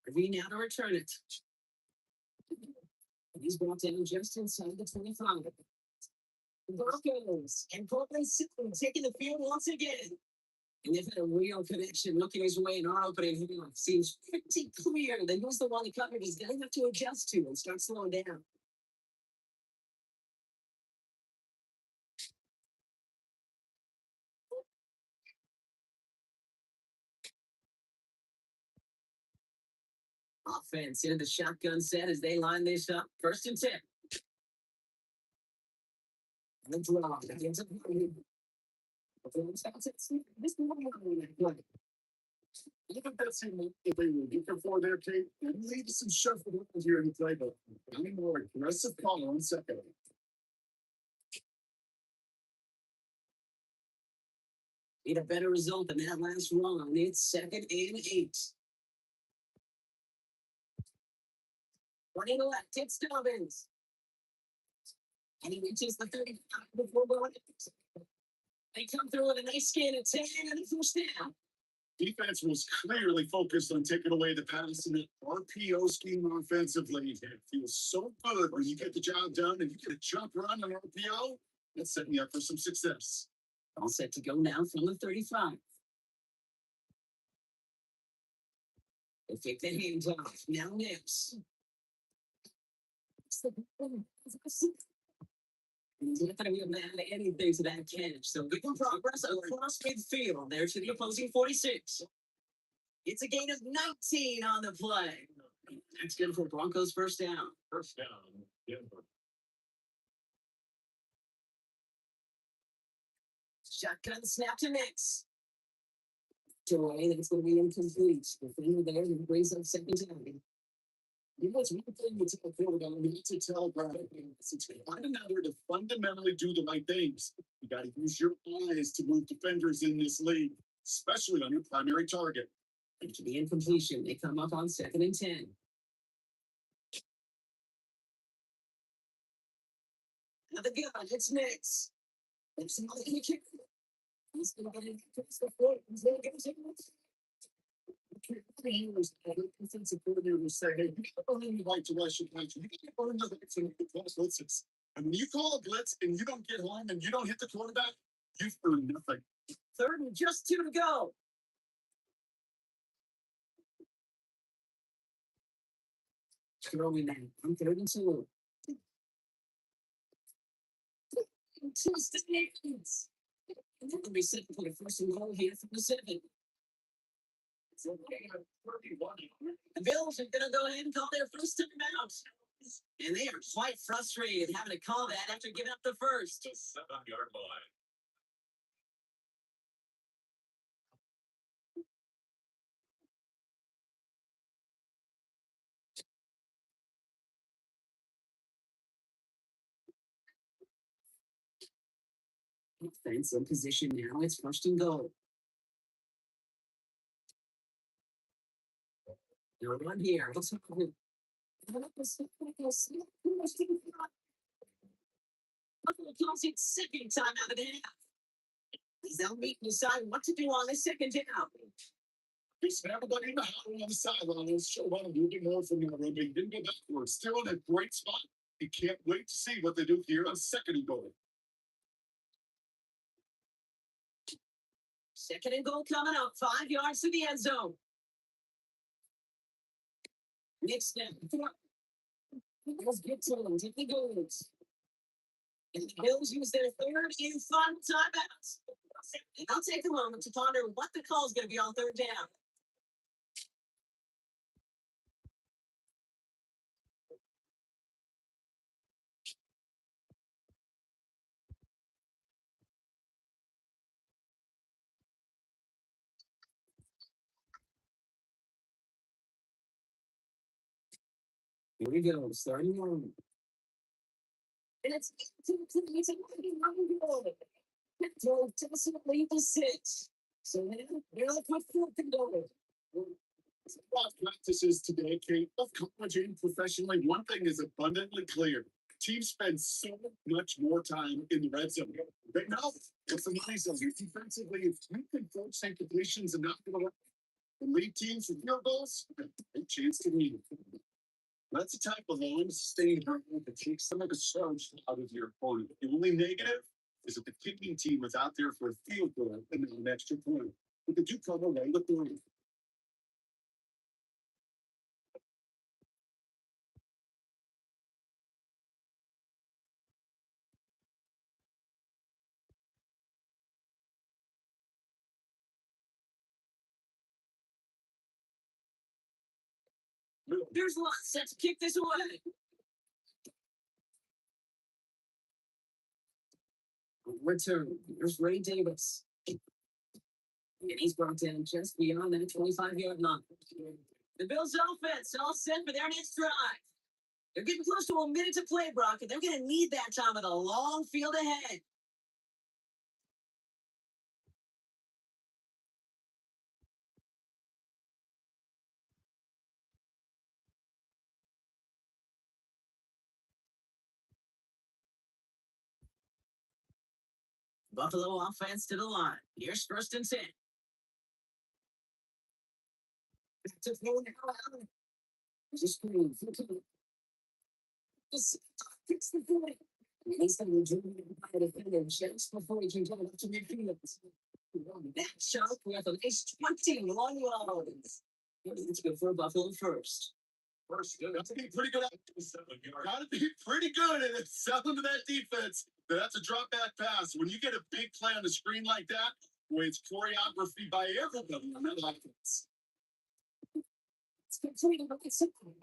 Irving now to return it. He's brought down just inside the 25. Broncos and Portland taking the field once again. And they've had a real connection looking his way in our opening half. Seems pretty clear that who's the one that covered he's going to have to adjust to and start slowing down. Offense into the shotgun set as they line this up. 1st and 10. The draw. I think that's what they were looking for there, Kate. And maybe some shuffle here in the playbook. Any more aggressive call on second. Need a better result than that last run. It's 2nd and 8. Running left, it's Dobbins. And he reaches the 35 before going. They come through with a nice skin at 10 and a first down. Defense was clearly focused on taking away the pass in the RPO scheme offensively. It feels so good when you get the job done and you get a jump run on RPO. That's setting you up for some success. All set to go now from the 35. They take the hands off. Now Nips. He's not going to be mad at anything to that catch. So we can progress across midfield. There to the opposing 46. It's a gain of 19 on the play. That's good for Broncos first down. First down. Yeah. Shotgun snap to Nix. Joy, that's going to be incomplete. The finger there that brings up second down. You know, it's one thing to tell quarterback, we need to tell Brad, it's quite another to fundamentally do the right things. You got to use your eyes to move defenders in this league, especially on your primary target. And to the incompletion, they come up on 2nd and 10. Another gun, it's Nix. There's somebody in the kick. He's going to get it. He's going to get it. Defensive coordinator say, hey, you can't only like to rush your punch. You can't only know that it's going to be close blitzes. And when you call a blitz and you don't get home and you don't hit the quarterback, you've earned nothing. 3rd and just 2 to go. Throwing that on 3rd and 2. Two statements. And they're going to be set for the 1st and goal here from the 7. The Bills are going to go ahead and call their first timeout. And they are quite frustrated having to call that after giving up the first. 7-yard line. Defense in position now. It's 1st and goal. They're run here. Let's look at it. Calls it second time out of the half. They'll meet and decide what to do on the second down. He's everybody in the house on the sideline. Let's show one a little bit more from the run. He didn't go backwards. Still in a great spot. He can't wait to see what they do here on 2nd and goal. 2nd and goal coming up. 5 yards to the end zone. Next step. Let's get to them. Take the goals. And the Bills use their 3rd and final timeouts. And I'll take a moment to ponder what the call is going to be on 3rd down. Here we go. Starting one. And it's lead to 6. So they're like what 4th and goal. Practices today, Kate, of college and professionally, one thing is abundantly clear. Teams spend so much more time in the red zone. They know it's amazing. Defensively, if you can force completions and not give away the lead teams with field goals, a chance to win. That's the type of long sustained run that takes some of the surge out of your opponent. The only negative is that the kicking team was out there for a field goal and then an extra point. But they do come away with the win. There's lots set to kick this away. Return. Here's Ray Davis. And he's brought down just beyond that 25-yard line. The Bills offense all set for their next drive. They're getting close to a minute to play, Brock, and they're going to need that time with a long field ahead. Buffalo offense to the line. Here's 1st and 10. To throw now. Just screen. Just fix the point. He's going to do by the defender just before he can get up to midfield. That shot worth at least 21 yards. It's good for Buffalo first. That's to be pretty good. Got to be pretty good at it. Selling to that defense. That's a drop back pass. When you get a big play on the screen like that, where it's choreography by everybody on that offense. It's completely simple.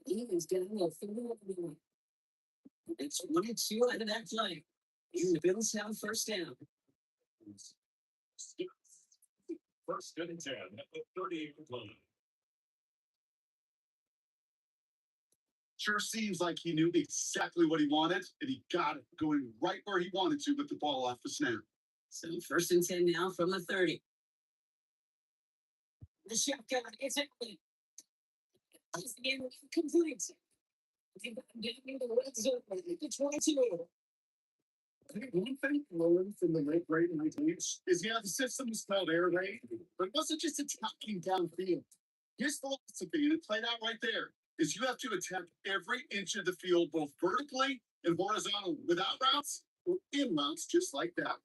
He's getting a field. It's 1 and 2 out of that play. The Bills have 1st down. 1st and 10 at the 38 line. Sure seems like he knew exactly what he wanted, and he got it going right where he wanted to with the ball off the snap. So 1st and 10 now from the 30. The shotgun is empty. It's the game complete. Getting the red zone to 22. One thing learned from the late great Games is the system is called air raid, but it wasn't just attacking downfield. His philosophy, and it played out right there, is you have to attack every inch of the field, both vertically and horizontally, without routes or in routes, just like that.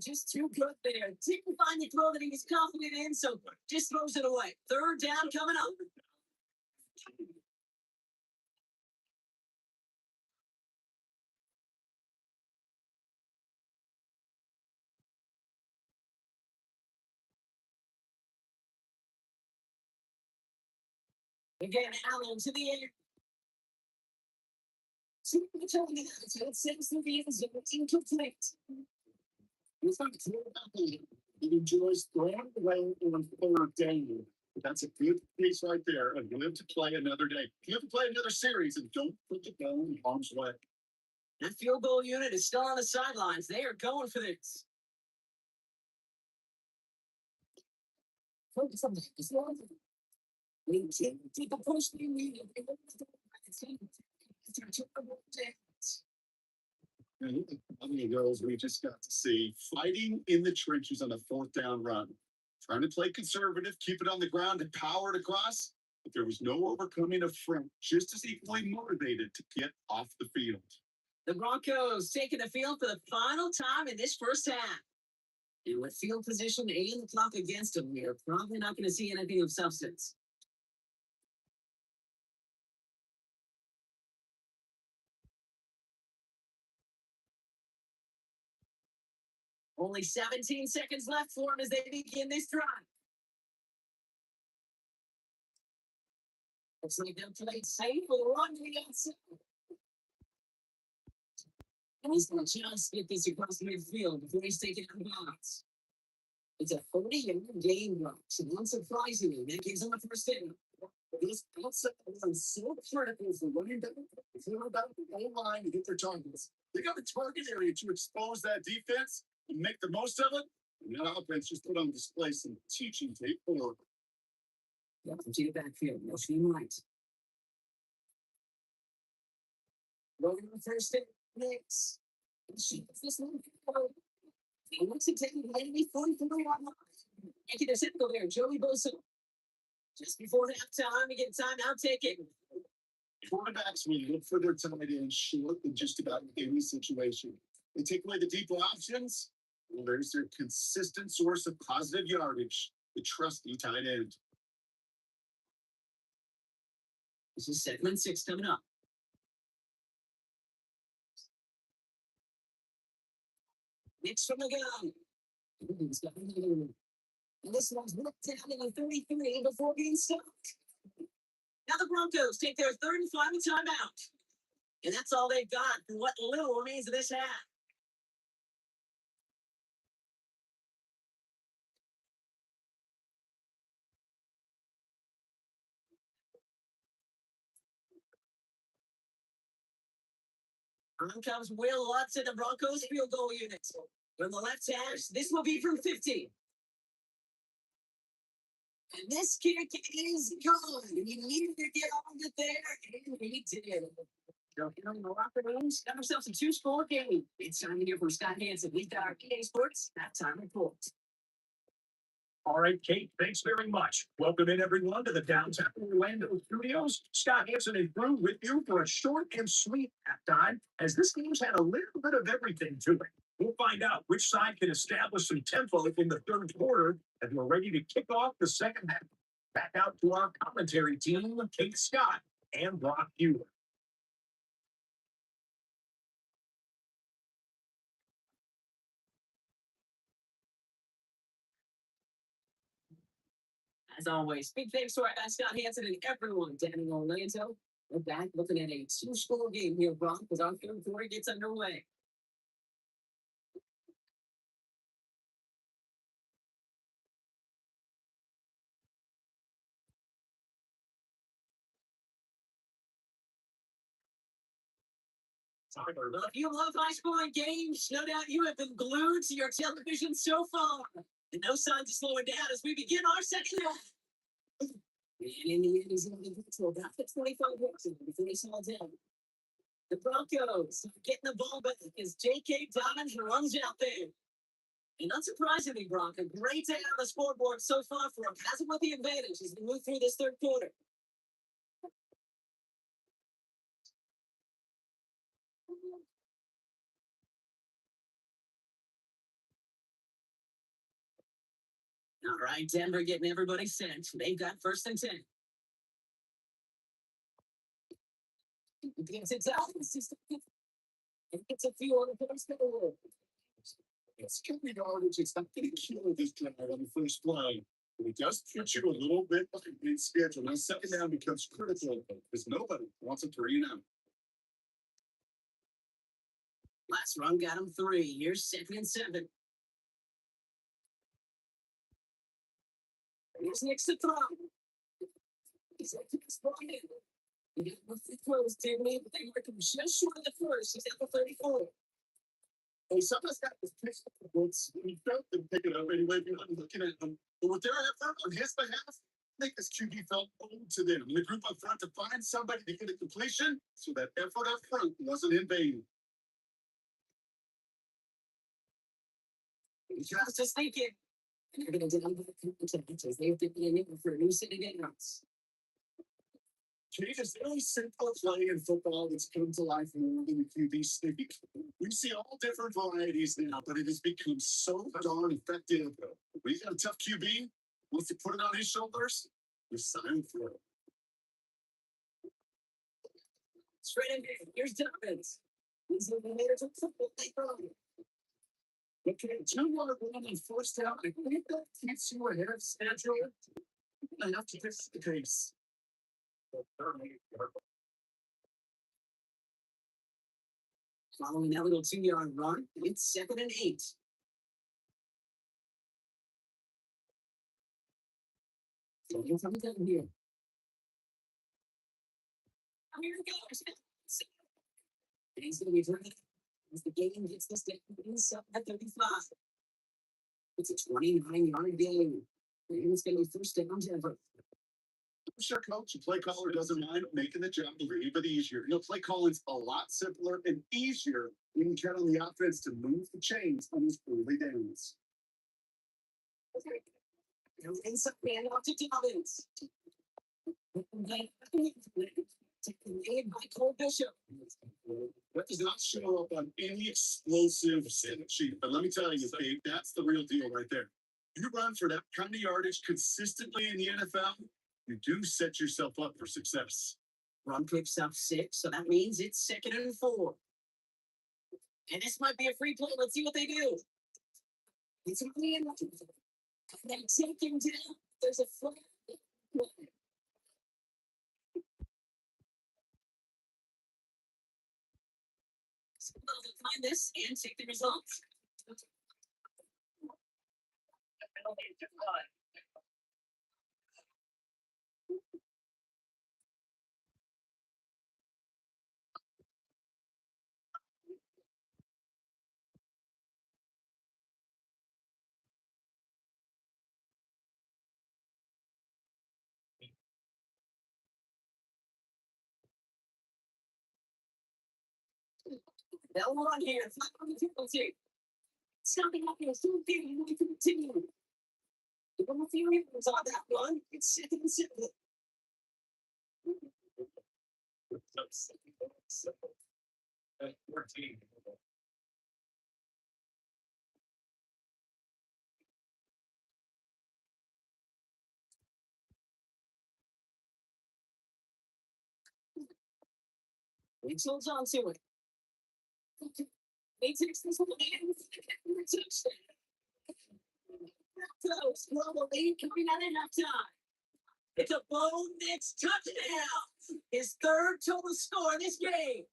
Just too good there. Didn't find the throw that he was confident in, so just throws it away. 3rd down coming up. Again, Allen to the air. It sends through the end zone. Incomplete. He's not clear about that. He enjoys throwing away on 3rd down. That's a good piece right there. And live to play another day. Live to play another series, and don't put the ball in harm's way. That field goal unit is still on the sidelines. They are going for this. Focus on this. Keep a push. How many girls we just got to see fighting in the trenches on a 4th down run, trying to play conservative, keep it on the ground and power it across, but there was no overcoming a front, just as equally motivated to get off the field. The Broncos taking the field for the final time in this 1st half. And with field position and the clock against them, we're probably not going to see anything of substance. Only 17 seconds left for them as they begin this drive. Looks like they'll play safe for the run to the outside. And he's going to just get this across the midfield before he's taken out of bounds. It's a 30-yard game block. So unsurprisingly, that gives him a 1st down. This outside line so critical for running back, quarterback, goal line to get their targets. They got the target area to expose that defense and make the most of it. And that offense just put on display some teaching tape for them. Welcome to the backfield. No team right. Rolling the 1st down. Next. This one. He wants to take maybe 43 on line. Yankee the cynical there. Joey Bosa. Just before halftime, we get time out taking. Quarterbacks will look for their tight end short in just about any situation. They take away the deeper options. Well, there's their consistent source of positive yardage, the trusty tight end. This is segment 6 coming up. Next from the gun. And this one's looked down in the 33 before being stopped. Now the Broncos take their 3rd and final timeout. And that's all they've got for what little remains of this half. On comes Will Lutz in the Broncos field goal unit. From the left hash, this will be from 50. And this kick is good. He needed to get on it there, and he did. So, in the locker rooms, got ourselves a 2-score game. It's time to hear from Scott Hansen. We've got our EA Sports halftime report. All right, Kate, thanks very much. Welcome in, everyone, to the downtown Orlando studios. Scott Hansen and crew with you for a short and sweet halftime, as this game's had a little bit of everything to it. We'll find out which side can establish some tempo in the third quarter as we're ready to kick off the second half. Back out to our commentary team, Kate Scott and Brock Hewler. As always, big thanks to our Scott Hansen and everyone down in Orlando. We're back looking at a 2-score game here, Brock, as our third quarter gets underway. Well, if you love high-scoring games, no doubt you have been glued to your television so far. And no signs of slowing down as we begin our second half. And in the end, he's in control. Got the 25 yards before he saw down. The Broncos getting the ball back as J.K. Dobbins runs out there. And unsurprisingly, Brock, a great day on the scoreboard so far for him. Hasn't with the advantage as we move through this third quarter. All right, Denver getting everybody sent. They've got 1st and 10. It's out. It's a few on the first goal. It's coming yardage. It's not going to kill this drive on the first play. But it does put you a little bit behind in schedule. Now, second down becomes critical because nobody wants a 3-and-out. Last run got him 3. Here's 2nd and 7. Here's next to throw. He's like, he's running. He got nothing close, didn't he? But they marked him just short of the first. He's at the 34. Hey, sometimes that was pissed off the books. He felt them pick it up anyway. You're not looking at them. But with their effort on his behalf, I think this QB felt owed to them. And the group up front to find somebody to get a completion so that effort up front wasn't in vain. Just thinking. They're going to down the contenders. They've been in for a new set of games. Change is very simple play in football that's come to life more than the QB sneak. We see all different varieties now, but it has become so darn effective. When you got a tough QB, once you put it on his shoulders, you sign for it. Straight in here. Here's Dobbins. He's in the leaders of football. They run. Okay, 2-yard run on first down. I think that keeps you ahead of schedule. Enough to fix the case. Following that little 2-yard run, it's 2nd and 8. So he's coming down here. Here it goes. And he's going to be driven as the game gets this down inside at 35. It's a 29-yard game. It's going to be 1st down Denver. I'm sure coach, the play caller doesn't mind making the job a little bit easier. Play calling's a lot simpler and easier when you count on the offense to move the chains on these early downs. Inside man off to Dobbins. Made by Cole Bishop. That does not show up on any explosive sheet. But let me tell you, Dave, that's the real deal right there. You run for that kind of yardage consistently in the NFL, you do set yourself up for success. Run picks up 6, so that means it's 2nd and 4. And this might be a free play. Let's see what they do. It's only in. They take him down. There's a flag. So they'll find this and take the results. They'll run here. Flat on the penalty. Stopping up here. Still getting away from the team. Give them a few yards on that one. It's second and 7. 14. He holds on to it. He takes this one in. Touchdown. Close. Global lead coming out at halftime. It's a Bo Nix touchdown. His third total score in this game.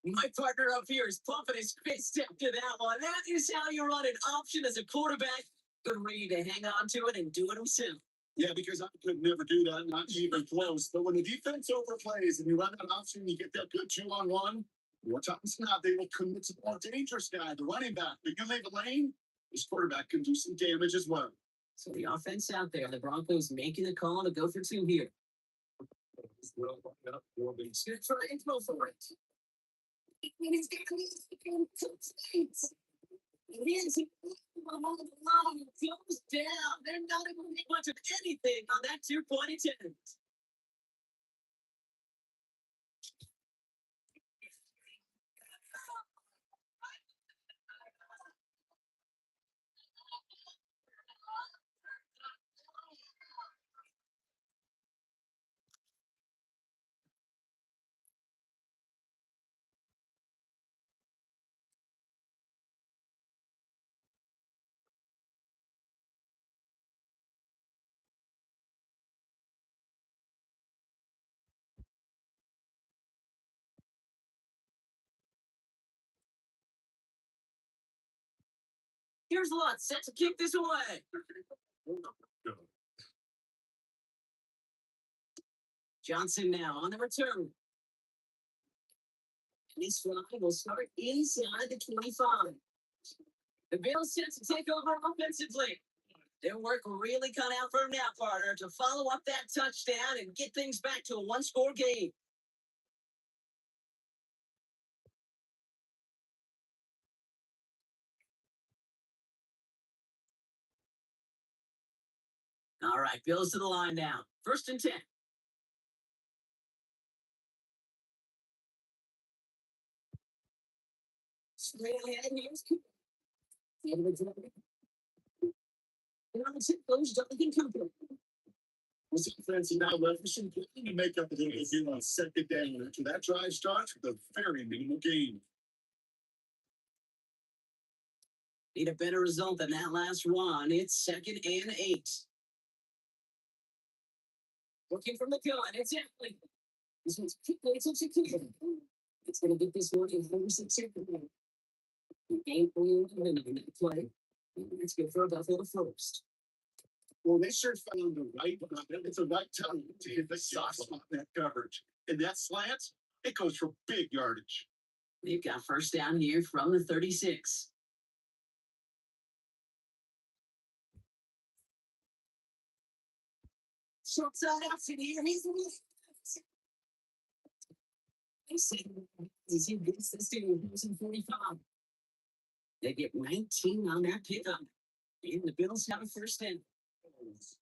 My partner up here is pumping his fist after that one. That is how you run an option as a quarterback. Good ready to hang on to it and do it himself. Yeah, because I could never do that, not even close. But when the defense overplays and you run that option, you get that good 2-on-1. More times than not, they will commit to the more dangerous guy, the running back. But you leave a lane, this quarterback can do some damage as well. So the offense out there, the Broncos making the call to go for 2 here. Good try and throw for it. He's got these it is on the line. It goes down. They're not able to make much of anything on that 2-point attempt. Here's Lutz set to kick this away. Johnson now on the return. This drive will start inside the 25. The Bills set to take over offensively. Their work really cut out for them now, partner, to follow up that touchdown and get things back to a 1-score game. All right, Bills to the line now. 1st and 10. Straight ahead, here's Cooper. And on the tip goes Jonathan Cooper. This defense is now leveraging to make up a little bit on 2nd down. After that drive starts with a very minimal gain. Need a better result than that last one. It's 2nd and 8. Looking from the gun. It's Emily. This one's quickly. It's going to get this one in 46 seconds. Game plan on that play. Let's go for about the first. Well, they sure found the right, it's a right time to hit the soft spot in that coverage. And that slant, it goes for big yardage. They've got 1st down here from the 36. Short side option here. He's the he said he gets this to 45. They get 19 on that pickup. And the Bills have a 1st down.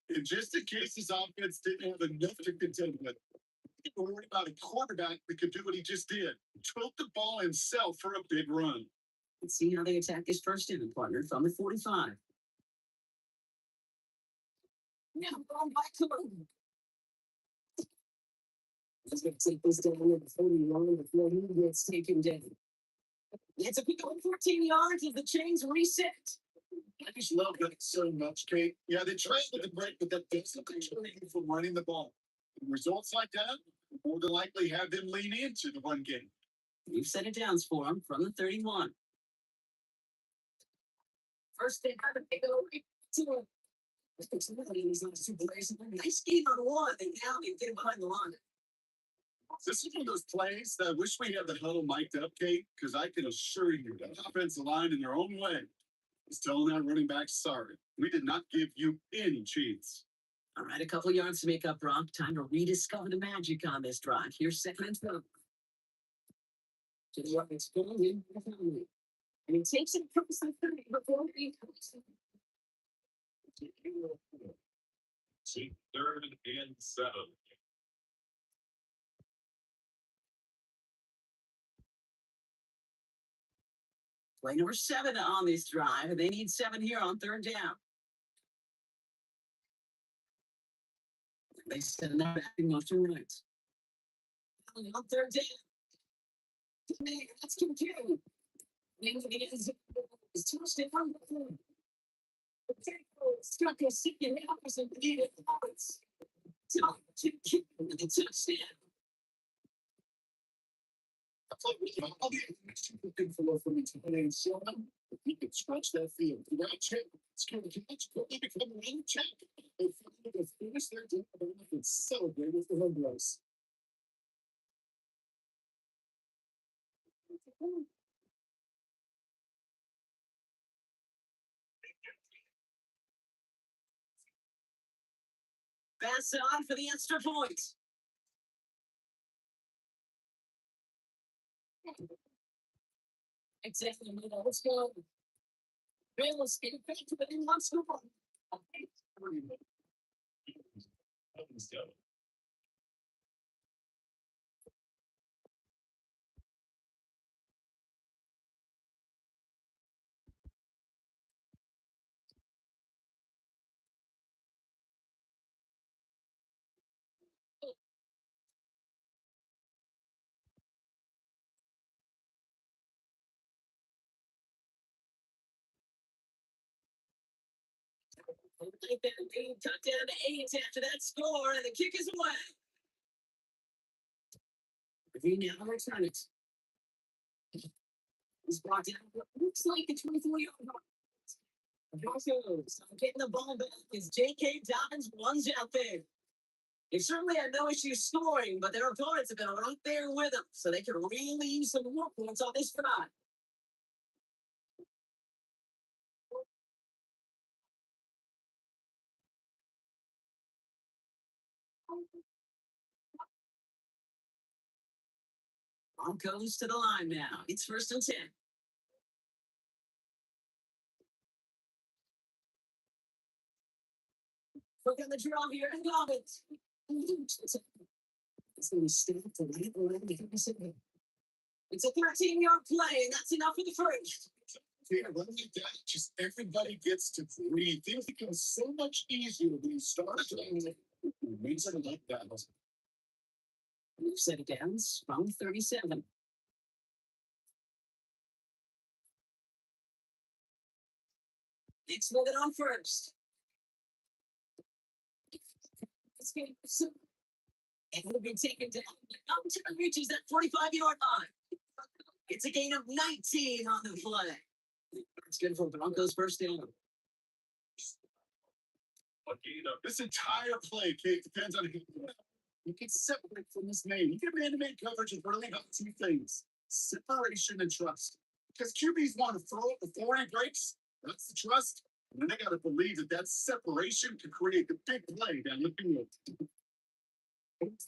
And just in case this offense didn't have enough to contend with, people worried about a quarterback that could do what he just did. Took the ball himself for a big run. Let's see how they attack this 1st down, partner, from the 45. Now going back to him. He's going to take this down at the 41 before he gets taken down. It's a pick up 14 yards as the chains reset. I just love that so much, Kate. Yeah, they tried with the break, but that doesn't deter you from running the ball. And results like that more than likely have them lean into the run game. We've set it down for him from the 31. 1st they have to go right to him. He's not super nice. Nice game on one, and now they get behind the line. This is one of those plays that I wish we had the huddle mic'd up, Kate, because I can assure you that offensive line in their own way is telling that running back, sorry, we did not give you any chance. All right, a couple yards to make up, Brock. Time to rediscover the magic on this drive. Here's 2nd and 12. to the right. It's going in. And he takes it across the 30 before he comes. See, 3rd and 7. Play number 7 on this drive, and they need 7 here on 3rd down. They send that back in motion right. On 3rd down. Let's continue. It's touchdown. Struck a second opposite needed points. Top to kick with the touchdown. Looking for me to play so he can stretch that field. Right check. It's going to catch. Quickly become a running check. They finish their team and celebrate with the home runs. Pass it on for the extra point. Exactly. Let's go. Bills get it back to the in-one score. Cut down to 8 after that score, and the kick is away. We now return it. He's brought down what looks like a 24-yard line. Broncos getting the ball back as J.K. Dobbins runs out there. They certainly had no issue scoring, but their opponents have been right there with them, so they can really use some more points on this drive. Broncos to the line now. It's 1st and 10. Look at the draw here and Dobbins. It's going to stay up to late 11. It's a 13-yard play, and that's enough for the first. Yeah, when we do, just everybody gets to breathe. Things become so much easier when you start playing. It makes it like that. We've set it down from 37. It's moving on first. It's going to and will be taken down until it reaches that 45-yard line. It's a gain of 19 on the play. It's good for Broncos 1st down. This entire play, Kate, depends on who you can separate from this name. You can man-to-man coverage and really about 2 things: separation and trust. Because QBs want to throw it before he breaks. That's the trust. And they got to believe that that separation can create the big play down the field. It's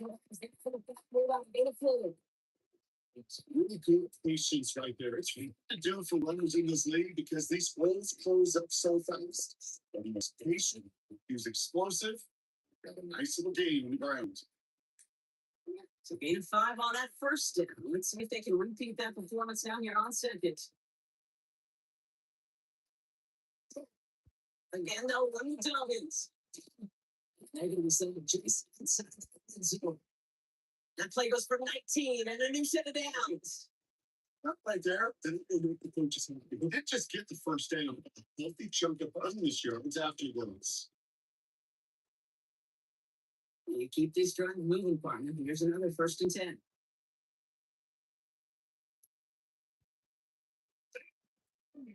really good patience right there. It's what to do for runners in this league because these plays close up so fast. But he was patient. He was explosive. Got a nice little game on the ground. So gain of 5 on that 1st down. Let's see if they can repeat that performance down here on 2nd. Again, no, running Dobbins. They're going to be sending Jason. That play goes for 19 and a new set of downs. Not right there. He didn't just get the 1st down. A healthy chunk of bonus yards afterwards. You keep this drive moving, partner. Here's another 1st and 10.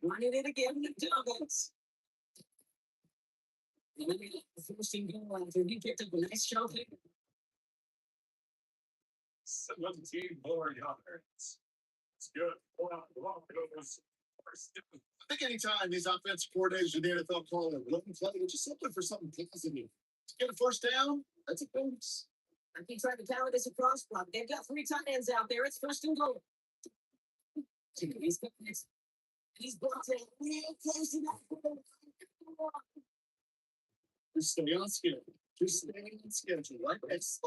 Running it again with Dobbins. And then the 1st and goal after he picked up a nice trophy. 17 more yards. It's good. I think anytime these offensive coordinators in the NFL call it looking play, it's just simply for something positive. To get a 1st down, that's a bonus. I keep trying to counter this across block. They've got 3 tight ends out there. It's 1st and goal. He's brought it real close to that goal. Just stay on schedule. Just stay on schedule. Right? That's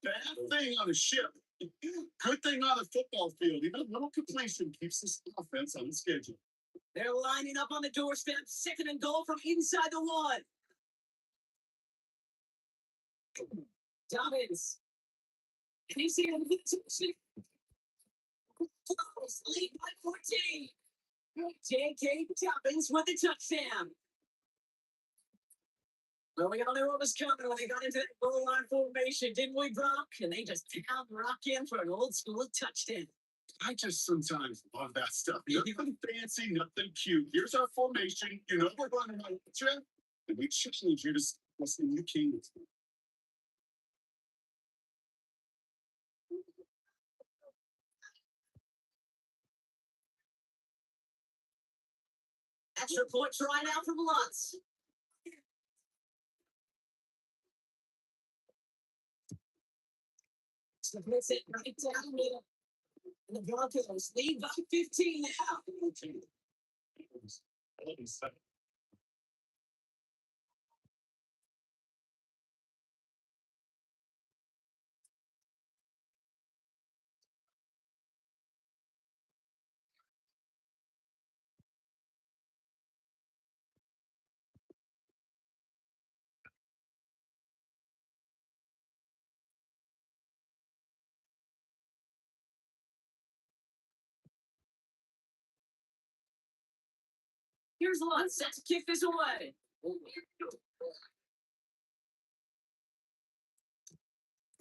bad thing on a ship. Good thing on the football field. Even a little completion keeps this offense on the schedule. They're lining up on the doorstep. Second and goal from inside the one. Dobbins. And he's here to get to lead by 14. J.K. Dobbins with the touchdown. Well, we all knew what was coming when they got into that goal line formation, didn't we, Brock? And they just pound Rock in for an old school touchdown. I just sometimes love that stuff. Nothing fancy, nothing cute. Here's our formation. You know we're going to run with you, and we challenge you to listen you king. Extra point try now from Lutz. Splits it right down the middle. And the Broncos lead by 15 now. Here's Lutz set to kick this away.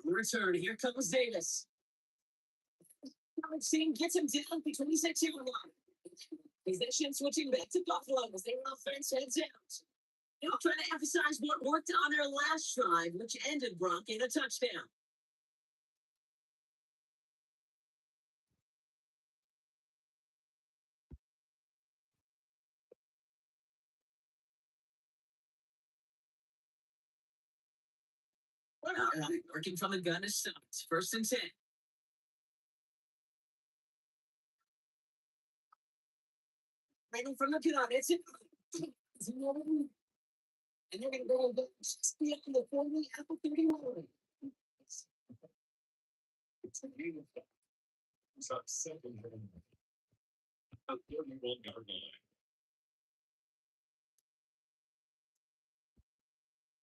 Return. Here comes Davis. Team gets him down between 6 and 1. Possession switching back to Buffalo as their offense heads out. They'll try to emphasize what worked on their last drive, which ended Gronk in a touchdown. All right, working from the gun is stopped. 1st and 10. Waiting from the gun, it's it. And they're going to go just beyond the 40 Apple 31. It's a game of fun. It's up 7. A 31-yard line.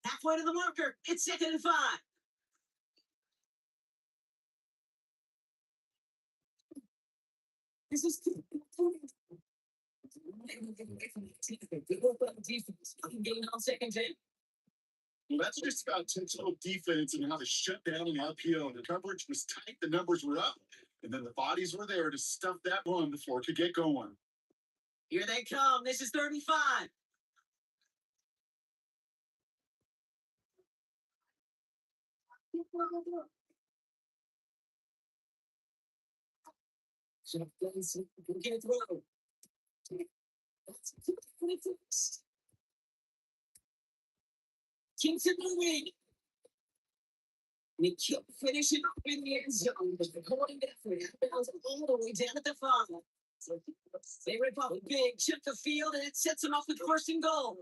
Halfway to the marker. It's 2nd and 5. This is getting on 2nd 10. Well, that's just about intentional defense and how to shut down an RPO. The coverage was tight, the numbers were up, and then the bodies were there to stuff that run before it could get going. Here they come. This is 35. Get through. Keeps it moving. And he kept finishing up in the end zone. But the holding effort bounce all the way down at the 5. They rip off a big, chip the field, and it sets them off with 1st and goal.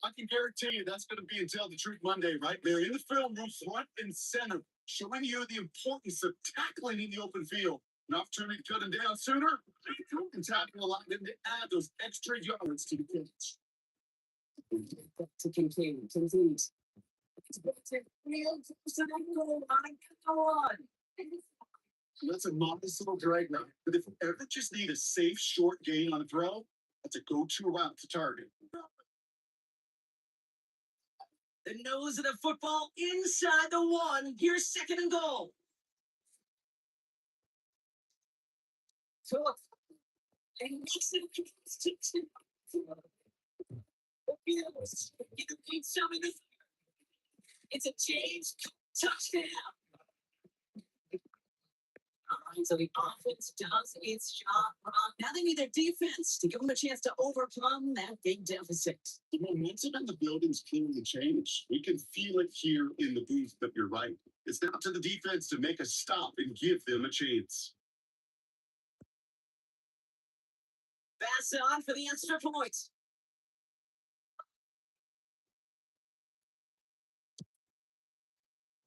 I can guarantee you that's going to be until the Truth Monday, right? They're in the film room, front and center, showing you the importance of tackling in the open field. An opportunity to cut them down sooner, and tackle a lot, then they add those extra yards to the catch. To continue. That's a modest little drag route. But if you ever just need a safe, short gain on a throw, that's a go-to route to target. The nose of the football inside the 1. Here's 2nd and goal. It's a change touchdown. So the offense does its job. Now they need their defense to give them a chance to overcome that big deficit. The momentum in the building's clearly changed. We can feel it here in the booth, but you're right. It's now to the defense to make a stop and give them a chance. pass on for the extra point.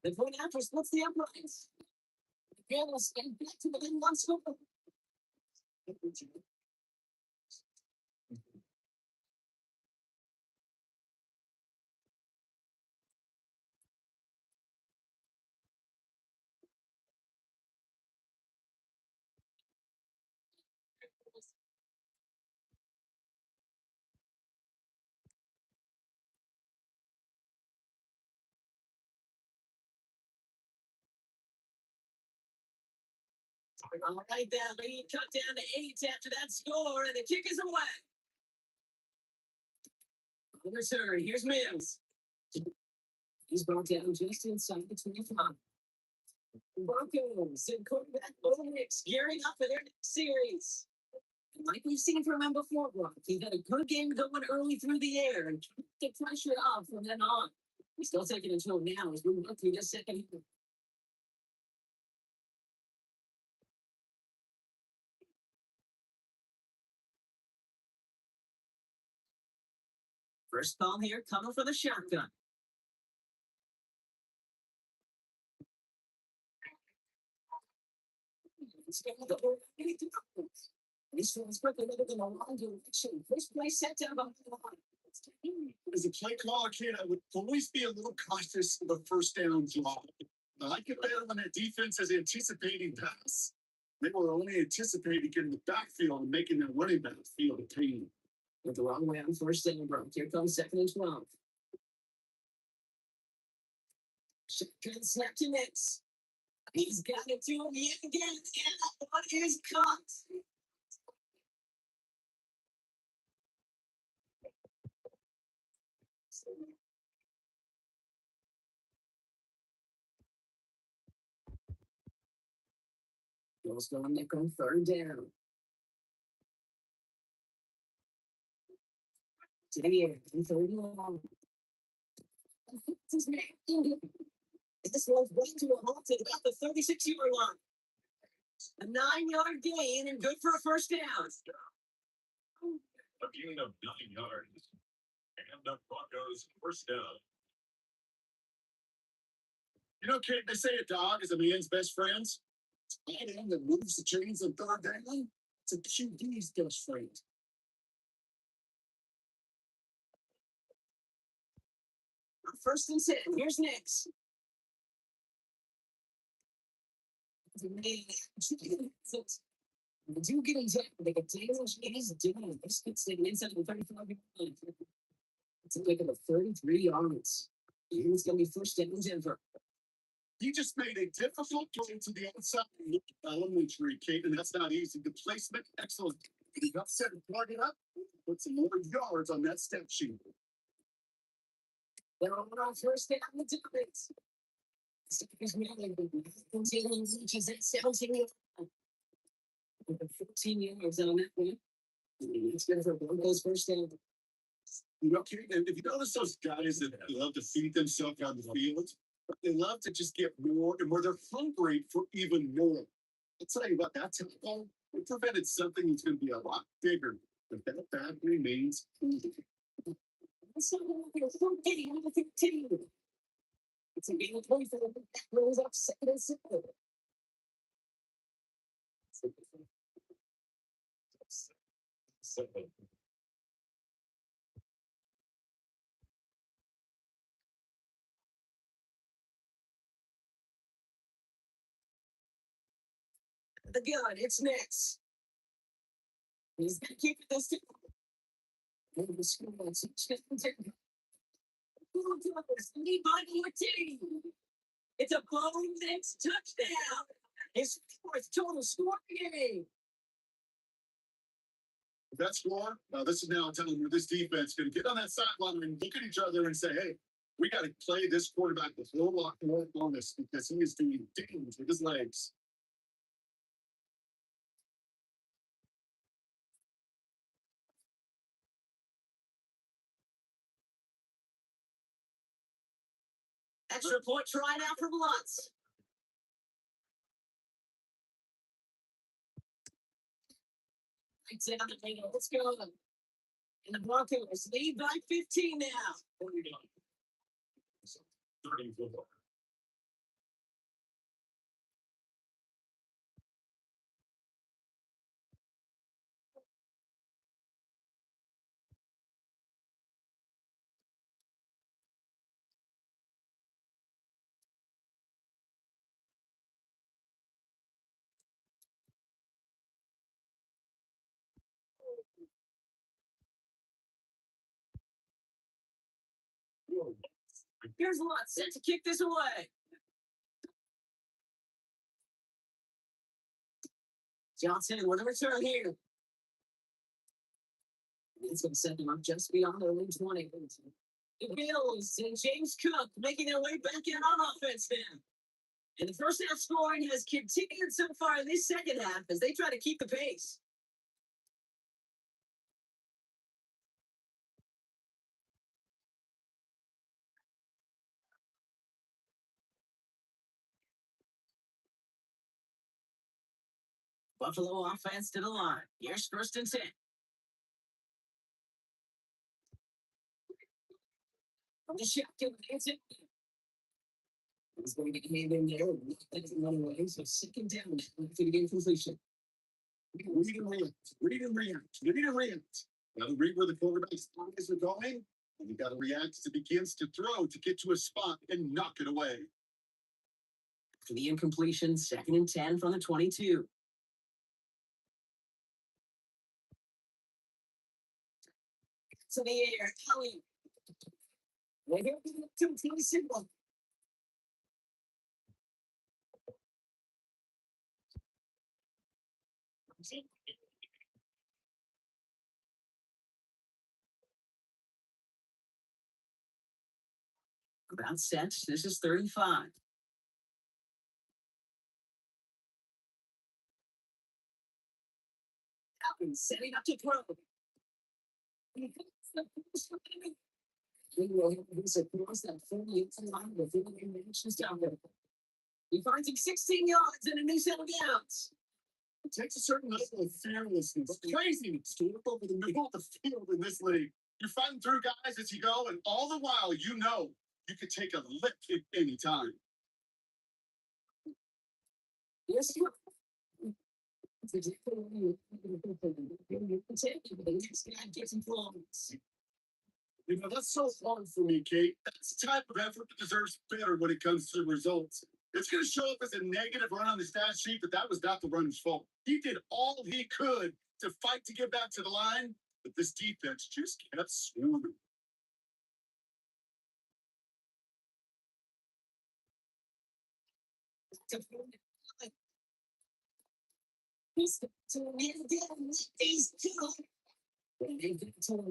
The point after splits the uprights. The Bills get back to within one score. All right, that lead cut down to 8 after that score, and the kick is away. On the return, here's Mills. He's brought down just inside the 25. Broncos and quarterback Bo Nix gearing up for their next series. Like we've seen from him before, Brock, he had a good game going early through the air and kept the pressure off from then on. He's still taking it to him now as we look through this second half. First call here coming for the shotgun. This one's quickly moving in a wrong direction. First play set down behind the line. As a play caller, kid, I would always be a little cautious of a first down draw. I like it better when that defense is anticipating pass. They were only anticipating getting the backfield and making their running back feel the pain. Went the wrong way on first down, bro. Here comes 2nd and 12. Shotgun snap to Nix. He's got it to him yet again, and that one is caught. Bills going Nick on 3rd down. To the air, 3rd and long. This one's right to a halt at about the 36-yard line. A 9-yard gain and good for a first down. A gain of 9 yards. And the Broncos first down. You know, kid, they say a dog is a man's best friend. It's a tight end that moves the chains on 3rd down. It's a QB's best friend. First and 10. Here's Nix. They do get exactly. They get damage. It is doing. This gets taken inside of the 35 yard line. It's like about 33 yards. It's going to be first down Denver. He just made a difficult throw to the outside elementary, Kate, and that's not easy. The placement, excellent. He got set and target up. Put some more yards on that step sheet. They're on first down the defense. Reaches at 17 yards. 14 yards on that one. It's good for Broncos first down. You know, Kate, and if you notice those guys that love to feed themselves on the field, they love to just get more and more. They're hungry for even more. I'll tell you about that tackle. It prevented something that's going to be a lot bigger. But that bad remains. It's a game of 24. Rolls up 2nd and 7. The gun, it's Nix. He's going to keep it this time. The school wants it's a Bo Nix touchdown. His 4th total score game. That score, this is now telling you this defense going to get on that sideline and look at each other and say, hey, we got to play this quarterback with no lock more on this because he is doing things with his legs. Extra point tried out for Lutz. It's out the middle. Let's go. And the Broncos lead by 15 now. 34. Here's a lot set to kick this away. Johnson with a return here. It's going to set them up just beyond their own 20. The Bills and James Cook making their way back in on offense now. And the first half scoring has continued so far in this second half as they try to keep the pace. Buffalo offense to the line. Here's first and 10. From the shotgun, it's it. He's going to get hand in there. Doesn't run away, so second down to the game completion. Read and react. Read and react. Read and react. Now read where the quarterback's eyes are going, and you got to react as it begins to throw to get to a spot and knock it away. For the incompletion, second and 10 from the 22. To the air, Kelly. Right here, to the signal. About set. This is 35. Alvin setting up to throw. He's across that 48 line before he reaches down there. He finds him 16 yards and a new set of downs. It takes a certain level of fearlessness, craziness to look over the middle of the field in this league. You're fighting through guys as you go, and all the while you know you could take a lick at any time. Yes, you You know, that's so fun for me, Kate. That's the type of effort that deserves better when it comes to the results. It's going to show up as a negative run on the stat sheet, but that was not the runner's fault. He did all he could to fight to get back to the line, but this defense just kept swarming. He's these two.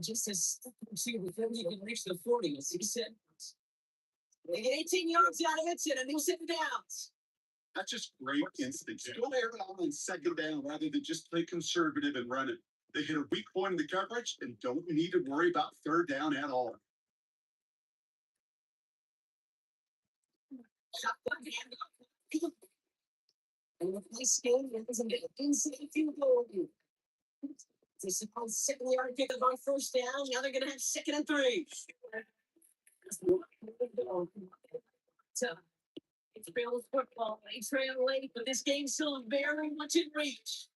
Just as before he can reach the 40, as he said. They get 18 yards out of it and a new set of downs. That's just great instincts. Go air it on second down rather than just play conservative and run it. They hit a weak point in the coverage and don't need to worry about third down at all. And the play game is an insane field goal. It's a 7-yard pickup on first down. Now they're going to have second and 3. It's Bills football. They trail late, but this game's still very much in reach.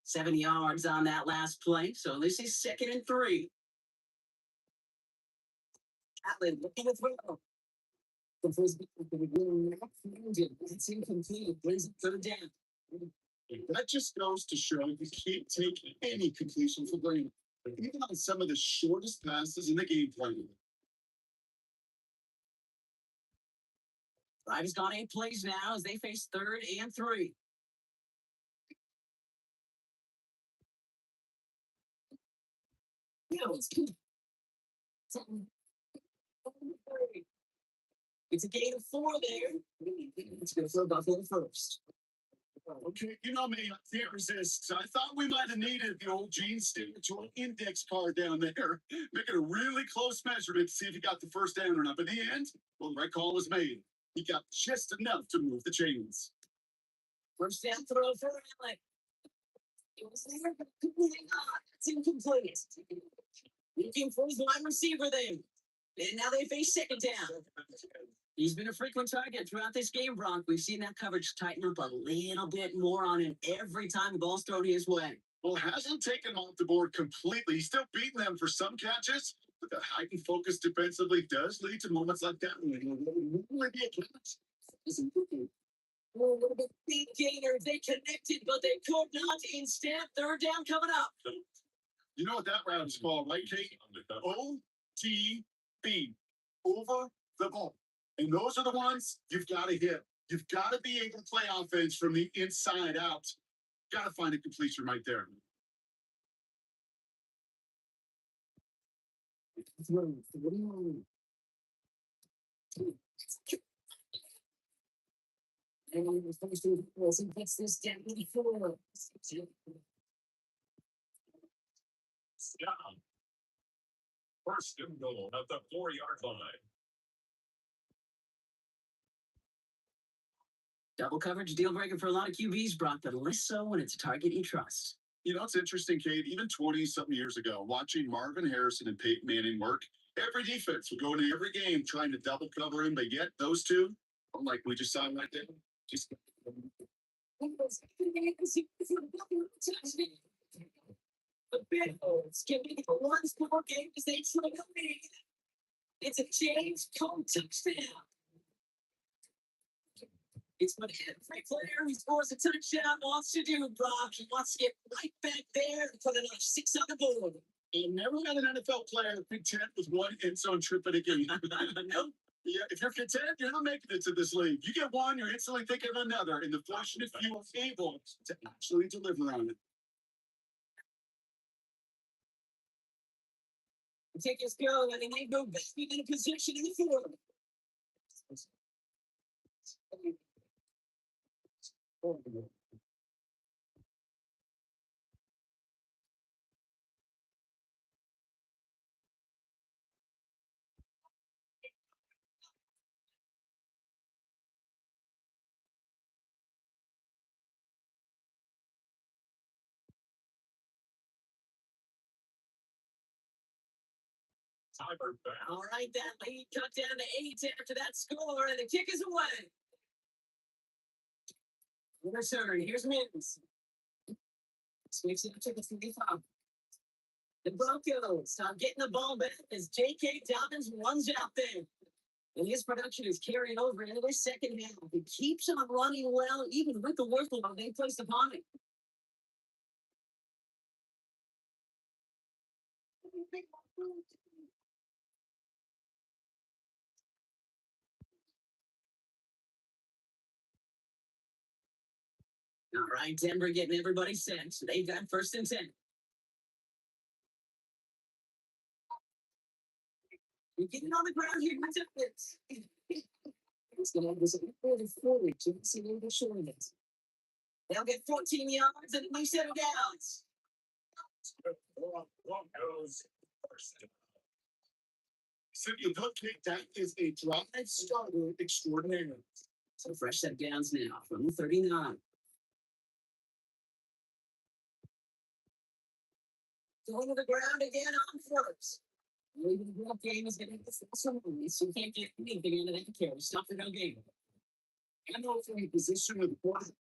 Seven yards on that last play, so this is second and 3. Allen looking to throw. The first it's incomplete. Brings it third down. That just goes to show you can't take any completion for granted, even on some of the shortest passes in the game plan. Drive has gone 8 plays now as they face third and 3. It's a gain of 4 there. It's going to throw Buffalo first. Okay, you know me, I can't resist. So I thought we might have needed the old Gene Stewart's index card down there, making a really close measurement to see if he got the first down or not. But in the end, well, the right call was made. He got just enough to move the chains. First down throw for Allen. It was there, but completely not. It's incomplete. Looking for his wide receiver then. And now they face second down. He's been a frequent target throughout this game, Bronk. We've seen that coverage tighten up a little bit more on him every time the ball's thrown his way. Well, hasn't taken him off the board completely. He's still beating them for some catches, but the heightened focus defensively does lead to moments like that. A little bit big gainer. They connected, but they could not. Instead, third down coming up. You know what that route is called, right, Kate? OTB. Over the ball. And those are the ones you've got to hit. You've got to be able to play offense from the inside out. Got to find a completion right there. And the first two balls, he gets this down to the floor. Down. First and goal at the 4-yard line. Double coverage deal breaker for a lot of QBs, Brock, but less so when it's a target you trust. You know, it's interesting, Kate. Even 20-something years ago, watching Marvin Harrison and Peyton Manning work, every defense would go into every game trying to double cover him. But yet, those two, like we just saw right there, just The Bills can make it a one-score game because they try to lead. It's a James Cone touchdown. It's what every player who scores a touchdown wants to do, Brock. He wants to get right back there and put another 6 on the board. I've never had an NFL player content with one end zone trip in a game. Nope. Yeah, if you're content, you're not making it to this league. You get one, you're instantly thinking of another. And the fortunate few are able to actually deliver on it. Take his go, and they go back in a position in the field. Timer back. All right, that lead cut down to 8 after that score, and the kick is away. Return, here's Mims. Switch it to the 45. The Broncos start getting the ball back as J.K. Dobbins runs out there. And his production is carrying over into the second half. He keeps on running well, even with the workload they placed upon him. All right, Denver getting everybody set. So they've got first and 10. You're getting on the ground here. What's up? It's going to have this 40 to see a little short of it. They'll get 14 yards and we set it down. Broncos. First and So you look, Kate, that is a drive starter extraordinary. So fresh set of downs now from 39. Going to the ground again on first. Maybe the block game is going to be some so you can't get anything out of that carry. Stop the no game. I know from a position of the quarterback,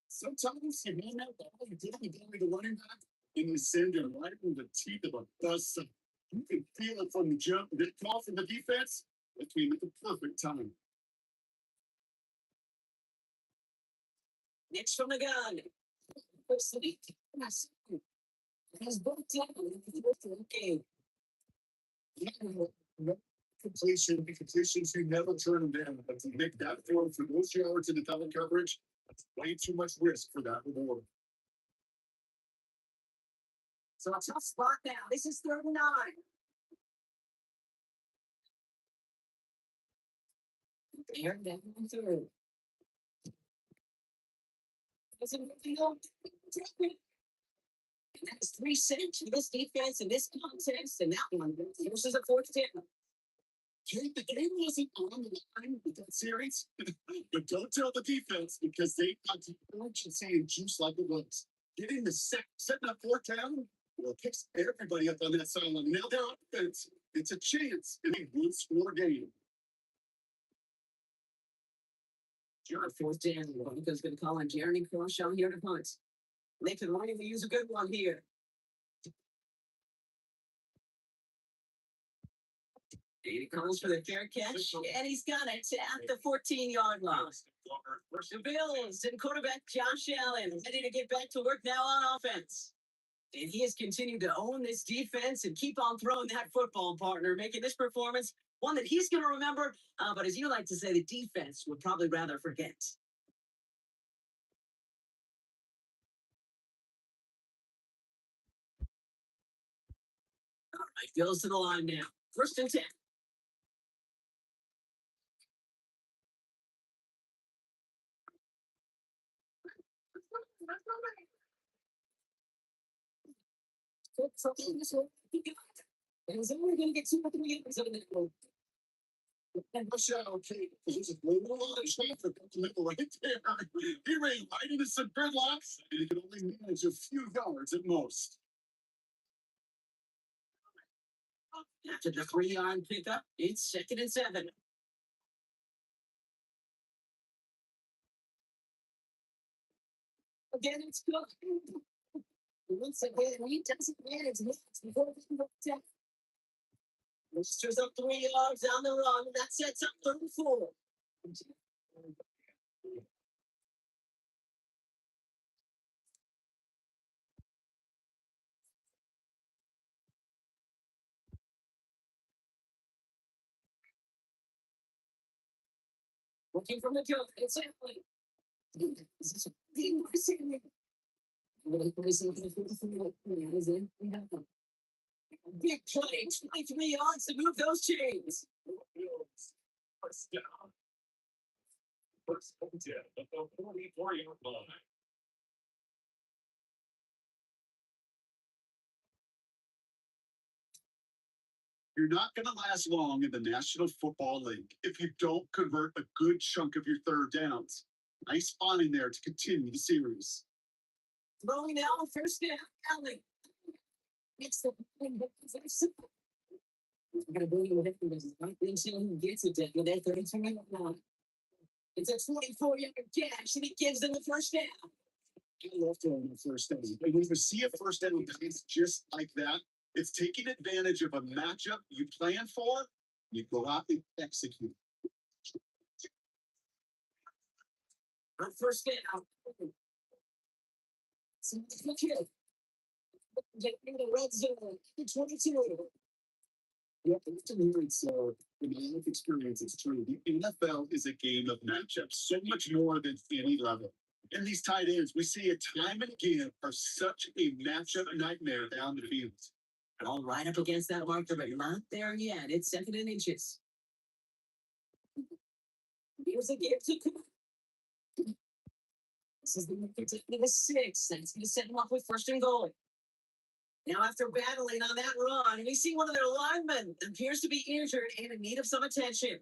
sometimes you may not you didn't get the running back and you send him right in the teeth of a bus. You can feel it from the jump. The call from the defense, that came at the perfect time. Next from the gun. He's both game. Completions, you never turn them down. But to make that throw for those yards in the double coverage, that's way too much risk for that reward. So a tough spot now. This is 39. They're down through. doesn't really know. And that's 3 cents for this defense in this context, and that one versus a fourth down. The game wasn't on the line with that series, but don't tell the defense because they got to urgency and juice like it was. Getting the setting up fourth down, well, picks everybody up on that sideline. Now their offense, it's a chance in a one-score game. Sure, fourth down. Broncos going to call on Jeremy Crawshaw here to punt. They can really use a good one here. He calls for the fair catch, and he's got it at the 14-yard line. The Bills and quarterback Josh Allen ready to get back to work now on offense. And he has continued to own this defense and keep on throwing that football, partner, making this performance one that he's going to remember. But as you like to say, the defense would probably rather forget. All right, goes to the line now. 1st and 10. And he's only going to get 2 or 3 years out of it. And rush out, okay, there's a lot of traffic up the middle right there. He ran right into some gridlocks, and he could only manage a few yards at most. After the 3-yard pickup, it's 2nd and 7. Again, it's good. Once again, he doesn't manage it before he looks up. Roosters up 3 yards on the run. That sets up 34. Looking from the jump, it's Emily. This is a big receiving. Big play, 23 yards to move those chains. First down. First and 10 at the 44-yard line. You're not going to last long in the National Football League if you don't convert a good chunk of your third downs. Nice finding there to continue the series. Throwing now, 1st down, Allen. It's the very simple. I'm going to bring you with him right until he gets it down. They're 32 now. It's a 24-yard catch, and it gives them the 1st down. I love throwing the first down. When you see a first down that's just like that, it's taking advantage of a matchup you plan for, you go out and execute. On 1st down. Get in the red zone. 22. Yeah, it's in my life experience, it's true. The NFL is a game of matchups, so much more than any level. And these tight ends, we see it time and again, are such a matchup nightmare down the field. All right up against that marker, but not there yet. It's 2nd and inches. Here's a give to Cooper. This is the 6. That's going to set him up with 1st and goal. Now, after battling on that run, we see one of their linemen appears to be injured and in need of some attention.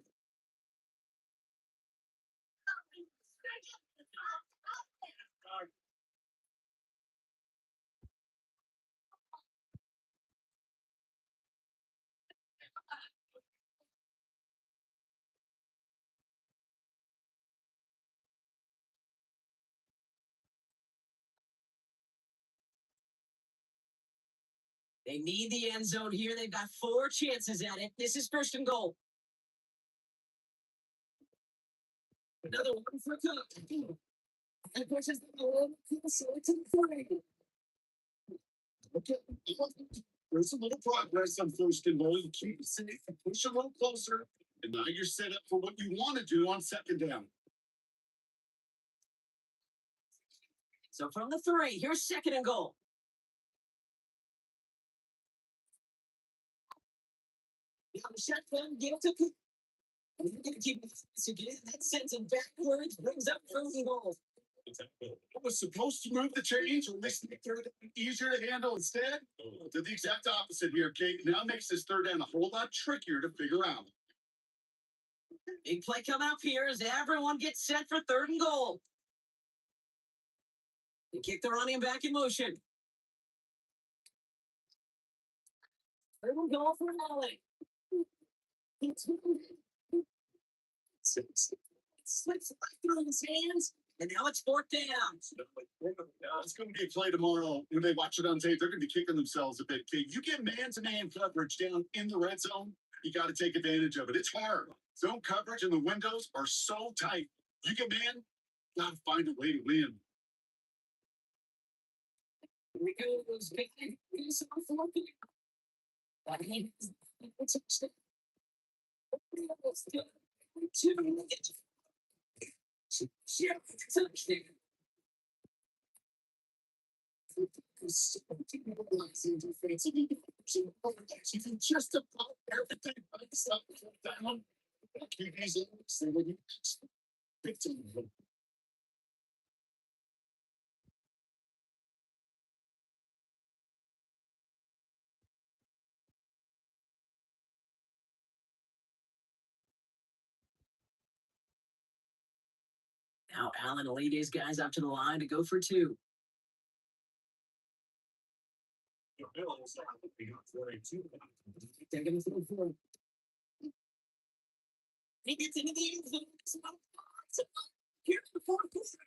They need the end zone here. They've got 4 chances at it. This is 1st and goal. Another one for Cook. And pushes the ball to the 40. Okay. There's a little progress on 1st and goal. You keep it safe and push a little closer. And now you're set up for what you want to do on 2nd down. So from the 3, here's 2nd and goal. Shotgun, give it to Cook. And you're going to keep it again. That sends him backwards, brings up 1st and goal. was supposed to move the chains, or at least make third down easier to handle instead, did the exact opposite here, Kate. Now makes this third down a whole lot trickier to figure out. Big play coming up here as everyone gets set for 3rd and goal. They kick the running back in motion. 3rd and goal for Allen. Slips right through his hands, and now it's 4th down. It's going to be a play tomorrow. When they watch it on tape, they're going to be kicking themselves a bit, Kate. You get man-to-man coverage down in the red zone, you got to take advantage of it. It's hard. Zone coverage and the windows are so tight. You get man, got to find a way to win. Here we go. Those big things on 4th down. Just about everything down. Now Allen will lead his guys up to the line to go for 2. They're going to throw 4. He gets into the end zone. Here's the 4th quarter.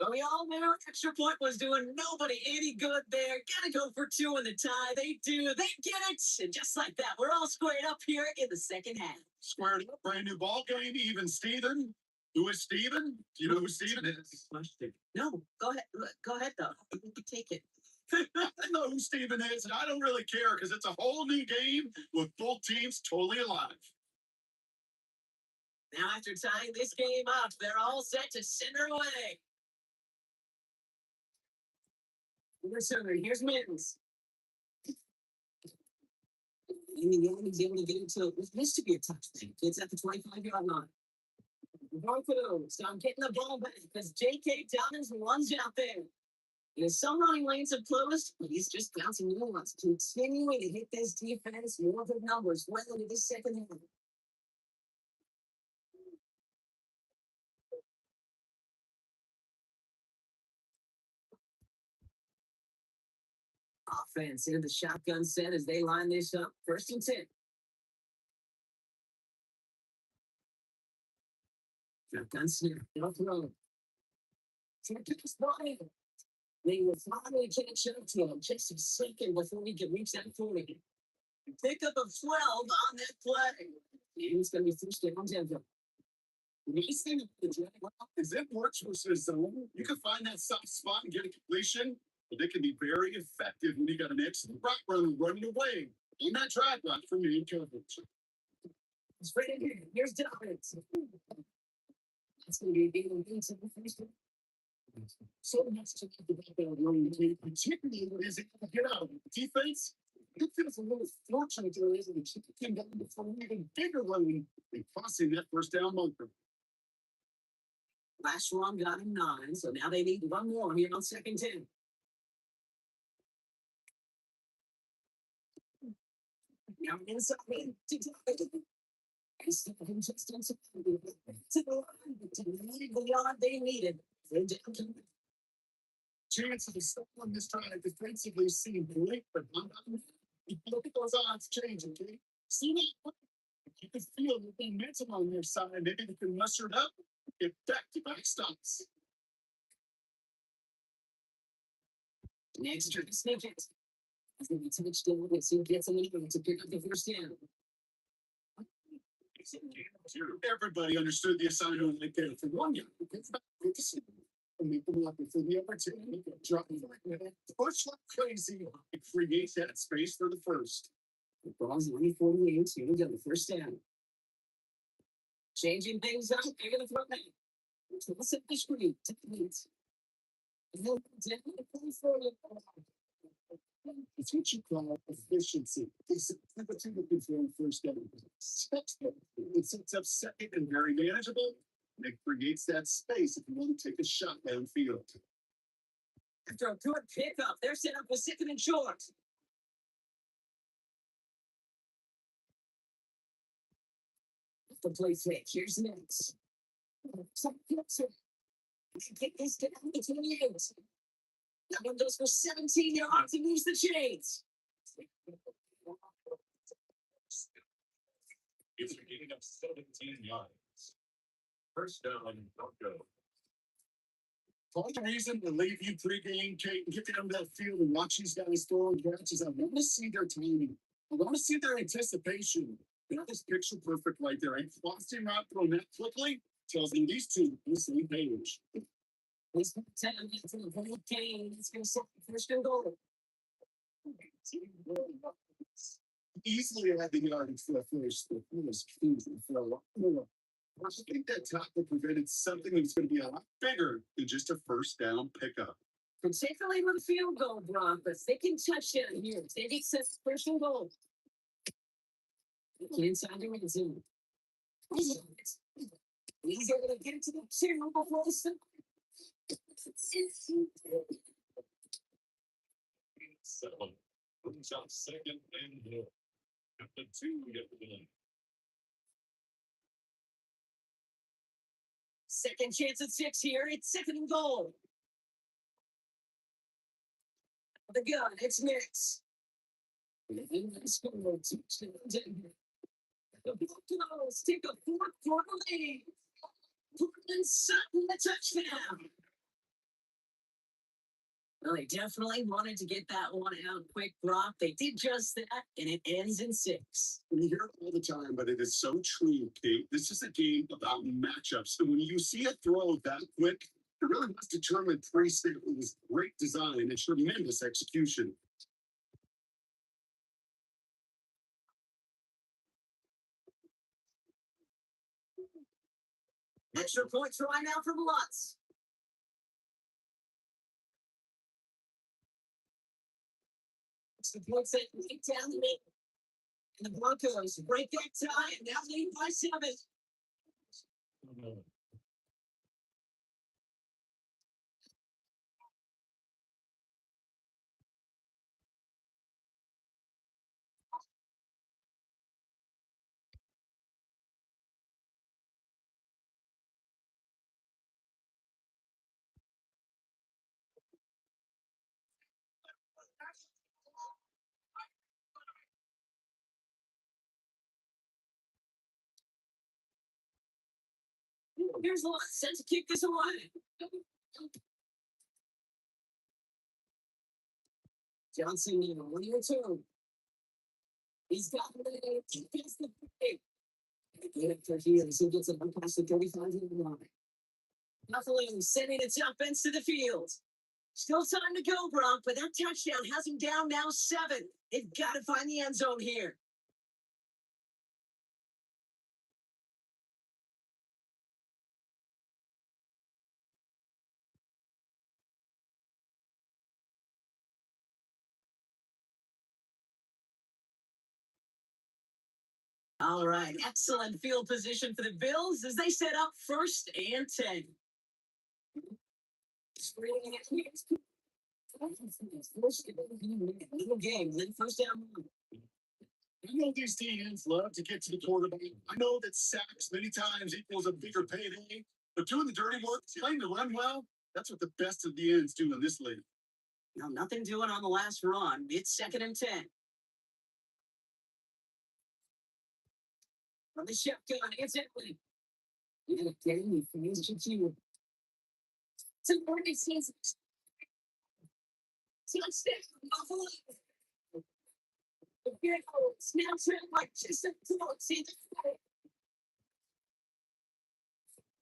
But we all knew extra point was doing nobody any good there. Gotta go for 2 in the tie. They do. They get it. And just like that, we're all squared up here in the second half. Squared up, brand new ball game. Even Steven. Who is Steven? Do you know who Steven is? No, go ahead. Go ahead, though. You can take it. I know who Steven is, and I don't really care because it's a whole new game with both teams totally alive. Now, after tying this game up, they're all set to send her away. Here's Mittens. He's able to get into it. This to be a touchdown. It's at the 25-yard line. The Broncos start getting the ball back because J.K. Dobbins runs out there. And some running lanes have closed, but he's just bouncing new ones, continuing to hit this defense more good numbers well into the second half. Offense into the shotgun set as they line this up. 1st and 10. Shotgun snap. No throw. They will finally catch up to him just a second before he can reach that 40. Pick up a 12 on that play. He's going to be 1st down, Denver. Nice thing is it works versus zone. You can find that soft spot and get a completion, but they can be very effective when you got an excellent rock runner running away. In that drag rock from your coverage. It's right in here. Here's Dobbins. That's going to be a big one. So much to think about that running game, particularly when he's able to get out of the defense. It feels a little fortunate to able to keep him down for an even bigger running and crossing that 1st down bunker. Last run got him 9, so now they need one more here on 2nd 10. Now inside to the line to lead the yard they needed. Chances of stopping this trying to defensively seem bleak, but look at those odds changing, okay? See that? You can feel the momentum on their side. Maybe they can muster it up, get back-to-back stops. Next, snippet. I think it's touchdown. Let's see who gets a lead to pick up the 1st down. Everybody understood the assignment right there. For one guy, it's not good to see. And make them lucky for the opportunity to drop push like crazy. It creates that space for the first. The ball's 9:48. Here we go. The first down. Changing things up. They're going to throw back. Let's set the screen. It's what you call efficiency. It's what you're looking for in first down. It sets up second and very manageable. And it creates that space if you want to take a shot downfield. After a good pickup, they're set up with second and short. The play fake. Here's next. Get this down to the end. That one goes for 17 yards and moves the chains. It's a gain of 17 yards. First down, Broncos. Part of the reason to leave you pregame, Kate, and get down that field and watch these guys throw catches, I want to see their timing. I want to see their anticipation. You know, this picture perfect right there. And crossing route throwing that quickly tells me these two on the same page. He's going to tell you from the whole game. He's going to set the first and goal. Easily had the yardage for the first. The first for a lot more. I think that tackle prevented something that's going to be a lot bigger than just a first down pickup. Particularly with a field goal, Broncos. They can touch down here. They need set the first and goal. Inside the red zone. He's able to get it to the two before the second. Seven. Brings out second and goal. After two, we get the win. Second chance at 6 here. It's second and goal. The gun. It's next. The Broncos take a 4-quarter lead. Portland Sutton the touchdown. Well, they definitely wanted to get that one out quick, Brock. They did just that, and it ends in 6. We hear it all the time, but it is so true, Kate. This is a game about matchups. And when you see a throw that quick, it really was determined pre-snap. It was great design and tremendous execution. Extra point try now from Lutz. It's the points that lead down the middle. And the Broncos break that tie and now lead by 7. Here's Lutz set to kick this away. Johnson, 1-2. He's got it. He gets the break. Get it for here. He gets it past the 35-yard line. Buffalo sending its offense to the field. Still time to go, Bronk, but their touchdown has him down now 7. They've got to find the end zone here. All right, excellent field position for the Bills as they set up 1st and 10. Little game, then first down. I know these teams love to get to the quarterback. I know that sacks many times equals a bigger payday, but doing the dirty work, playing to run well, that's what the best of the ends do in this league. No, nothing doing on the last run. It's 2nd and 10. From the shotgun, it's Italy. You're going to get me from these two. So, Bernie sees touchdown, Buffalo. The Bills now trail like just a close.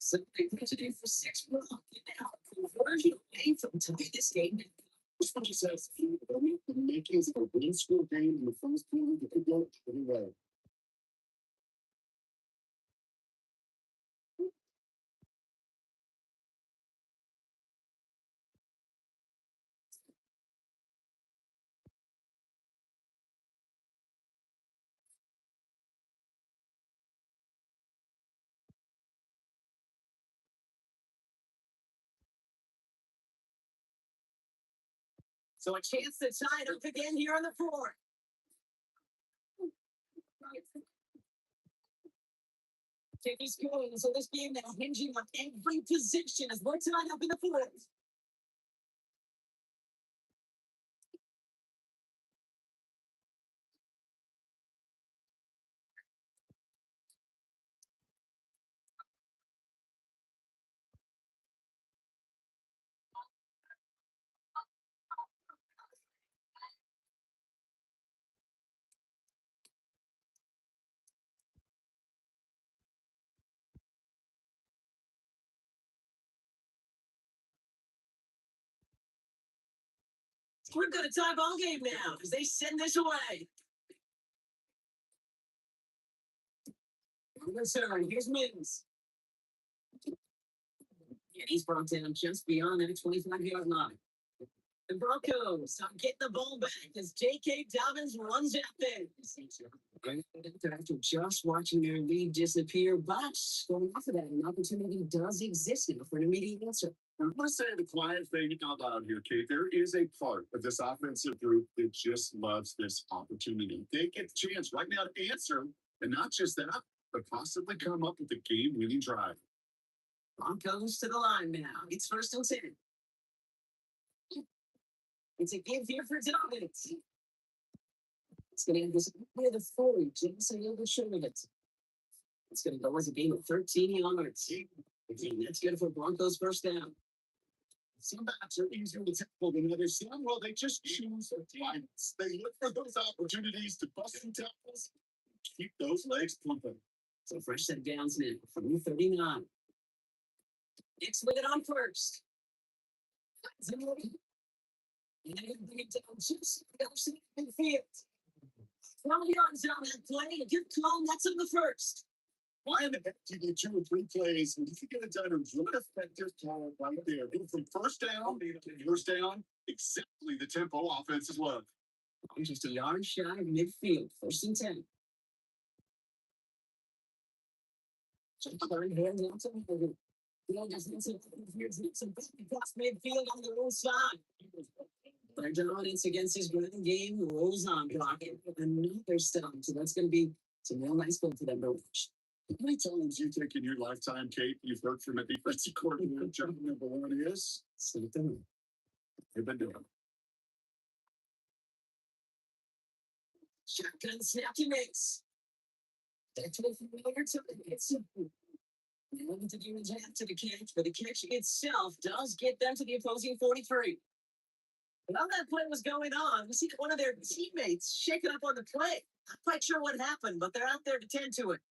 So they put it in for 6 Broncos now. Conversion away from tie this game. This one just says, the makings of a win school game in the first period, you could go anyway. So a chance to tie it up again here on the floor. Tippy's going. So this game now hinging on every position as we're tied up in the fourth. We're going to tie ball game now as they send this away. Here's Mims. And he's brought down just beyond that 25-yard line. The Broncos are getting the ball back as J.K. Dobbins runs out there. After just watching their lead disappear, but going off of that, an opportunity does exist now for an immediate answer. I'm going to say the quiet thing out loud here, Kate. There is a part of this offensive group that just loves this opportunity. They get the chance right now to answer, and not just that, but possibly come up with a game-winning drive. Broncos to the line now. It's 1st and 10. It's a give here for Dobbins. It's going to end this near the 40. Jameson over short of it. It's going to go as a game of 13 yards. That's good for Broncos first down. Some backs are easier to tackle than others. Some, well, they just choose their times. They look for those opportunities to bust some tackles, keep those legs pumping. So fresh set downs now from 39. Nick's with it on first. And they're going to bring it down just the other side of the field. 12 yards on that play. A good call. That's in the first. Why in the heck do you do 2 or 3 plays when you can get it done in one effective call right there? From first down, exactly the tempo offenses love. Just a yard shy of midfield. 1st and 10. Just third hand down to the just needs some across midfield on the low side. Their dominance against his running game rolls on, blocking another stop. So that's going to be some real nice fun for them to watch. How many times you think in your lifetime, Kate, you've heard from a defensive coordinator, job number 1 is? Something. They've been doing. Shotgun snap to mix. That's what it's they want to do is after the catch, but the catch itself does get them to the opposing 43. While that play was going on, we see one of their teammates shaking up on the play. Not quite sure what happened, but they're out there to tend to it.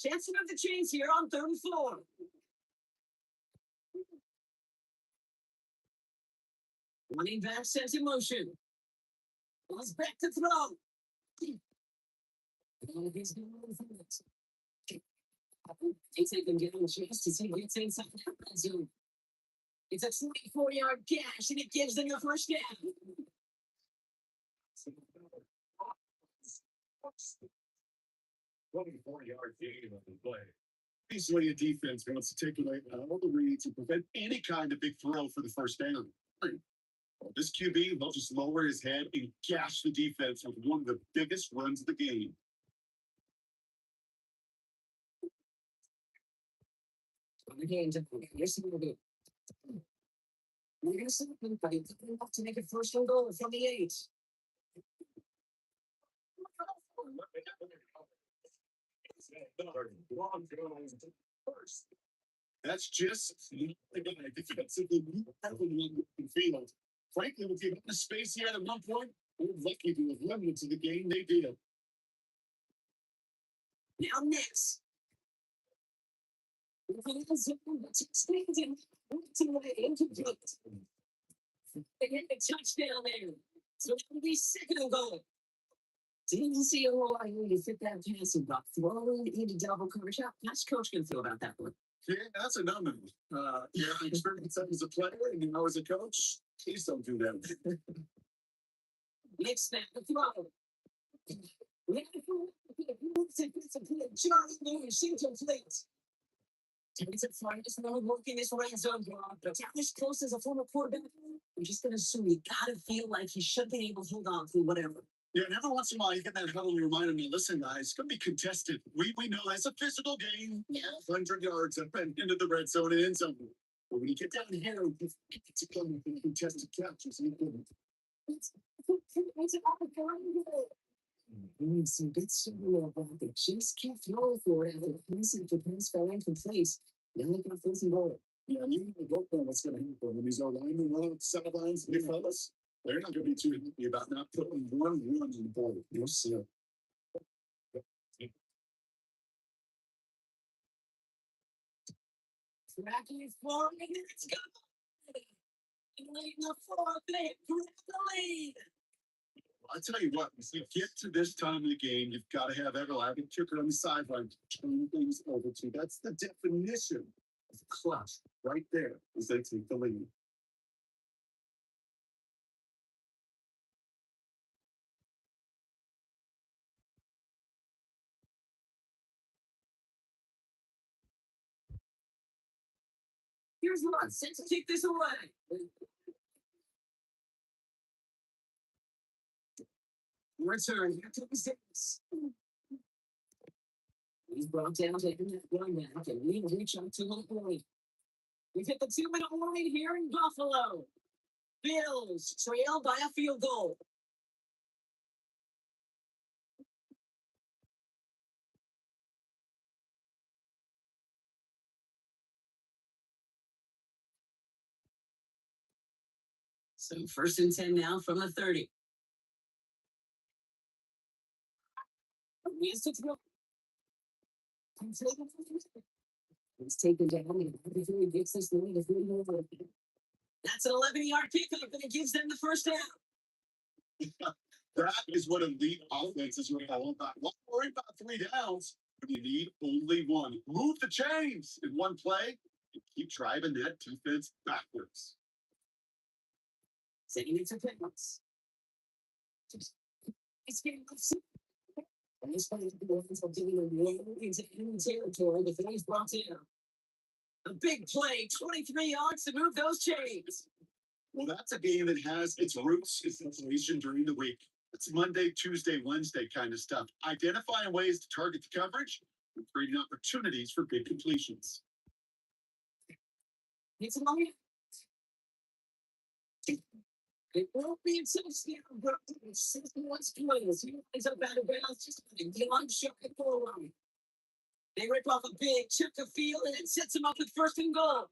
Chance to move the chains here on 3rd and 4. Running back sent in motion. Goes back to throw. He's going for it. He's even getting a chance to see what's inside that zone. It's a 24-yard gash, and it gives them the first down. 24-yard gain on the play. Easily a defense wants to take away all the reads and prevent any kind of big throw for the first down. Well, this QB will just lower his head and gash the defense with one of the biggest runs of the game. On the game, yes, we're going to see them to make it 1st and goal from the 8. First. That's just the guy defensively in the field. Frankly, with the amount of space he had at one point, we're lucky to have limited to the game they did. Now next. They get the touchdown there. So that would be second and goal. Didn't see a whole lot here to fit that passing buck. Throwing into double coverage. How how's coach gonna feel about that one? Yeah, that's a number. Yeah, experience as a player and now as a coach, please don't do that. Next snap, the throw. Charlie Lewis, incomplete. It's a fine, it's not working this red zone block, but Dallas Close as a former quarterback, I'm just gonna assume you gotta feel like he should be able to hold on through whatever. Yeah, and every once in a while you get that huddle and remind me, listen, guys, it's going to be contested. We know that's a physical game. Yeah. 100 yards up and into the red zone and end zone. But when you get down here, it's a contested catches. It's an opportunity. Some good solo about it. Just keep throwing for it after the pass fell incomplete. Now they got first and goal. Yeah, you don't know what's going to happen when these are linemen run out sidelines. Big fellas, they're not going to be too happy about not putting one run on the board. You'll see it. Tracking forward, let's go. Late in the fourth, they grab the lead. I'll tell you what, if you get to this time of the game, you've got to have everlasting kicker on the sideline to turn things over to. That's the definition of clutch right there as they take the lead. Here's one set to kick this away. Return, here comes Davis. He's brought down, taking that one back, and we reach out to the point. We've hit the 2-minute line here in Buffalo. Bills trail by a field goal. So first and 10 now from the 30. He's to throw. He's taken down before he gets this lead. That's an 11-yard kickoff, and it gives them the first down. That is what elite offenses are all about. Don't worry about 3 downs, but you need only one. Move the chains in one play and keep driving that defense backwards. Setting it to pickups. It's getting and this one is going to be into enemy territory. The thing is brought in. A big play, 23 yards to move those chains. Well, that's a game that has its roots, its inflation during the week. It's Monday, Tuesday, Wednesday kind of stuff. Identifying ways to target the coverage and creating opportunities for big completions. It's a moment. It won't be a touchdown, but it's 61's players. He lines up out of bounds, just the unshot goal line. They rip off a big chip to field, and it sets them up with first and goal.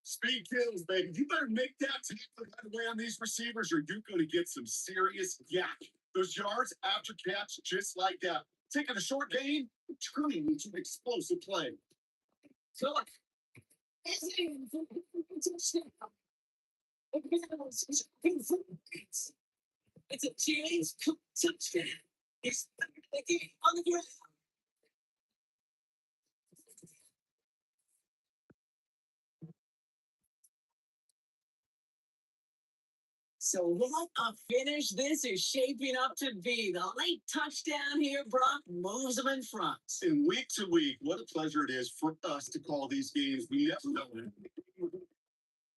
Speed kills, baby. You better make that tackle right away on these receivers, or you're going to get some serious yak. Those yards after catch, just like that. Taking a short gain, turning into an explosive play. So, it's in for touchdown. It's a James Cook touchdown. It's the game on the ground. So what a finish this is shaping up to be. The late touchdown here, Brock moves them in front. And week to week, what a pleasure it is for us to call these games. We never know.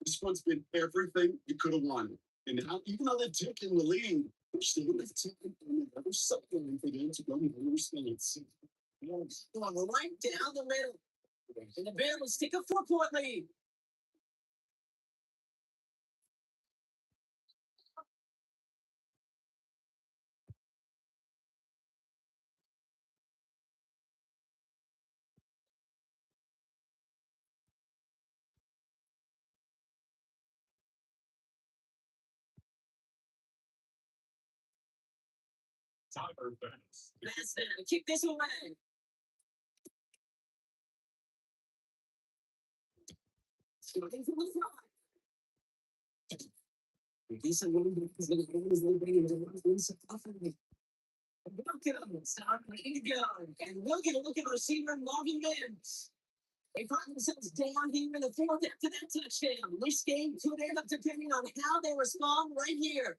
This one's been everything you could have won. And now, even though they've taken the lead, they're still going to take another something for them to go and understand. Going right down the middle. And the Bills take a 4-point lead. That's them. Kick this away. Starting from the front. Decent little bit is going to go as they bring into the offering. Broncos are ready to go. And look at receiver Marvin Mims. They find themselves down here in the fourth after that touchdown. This game could end up depending on how they respond right here.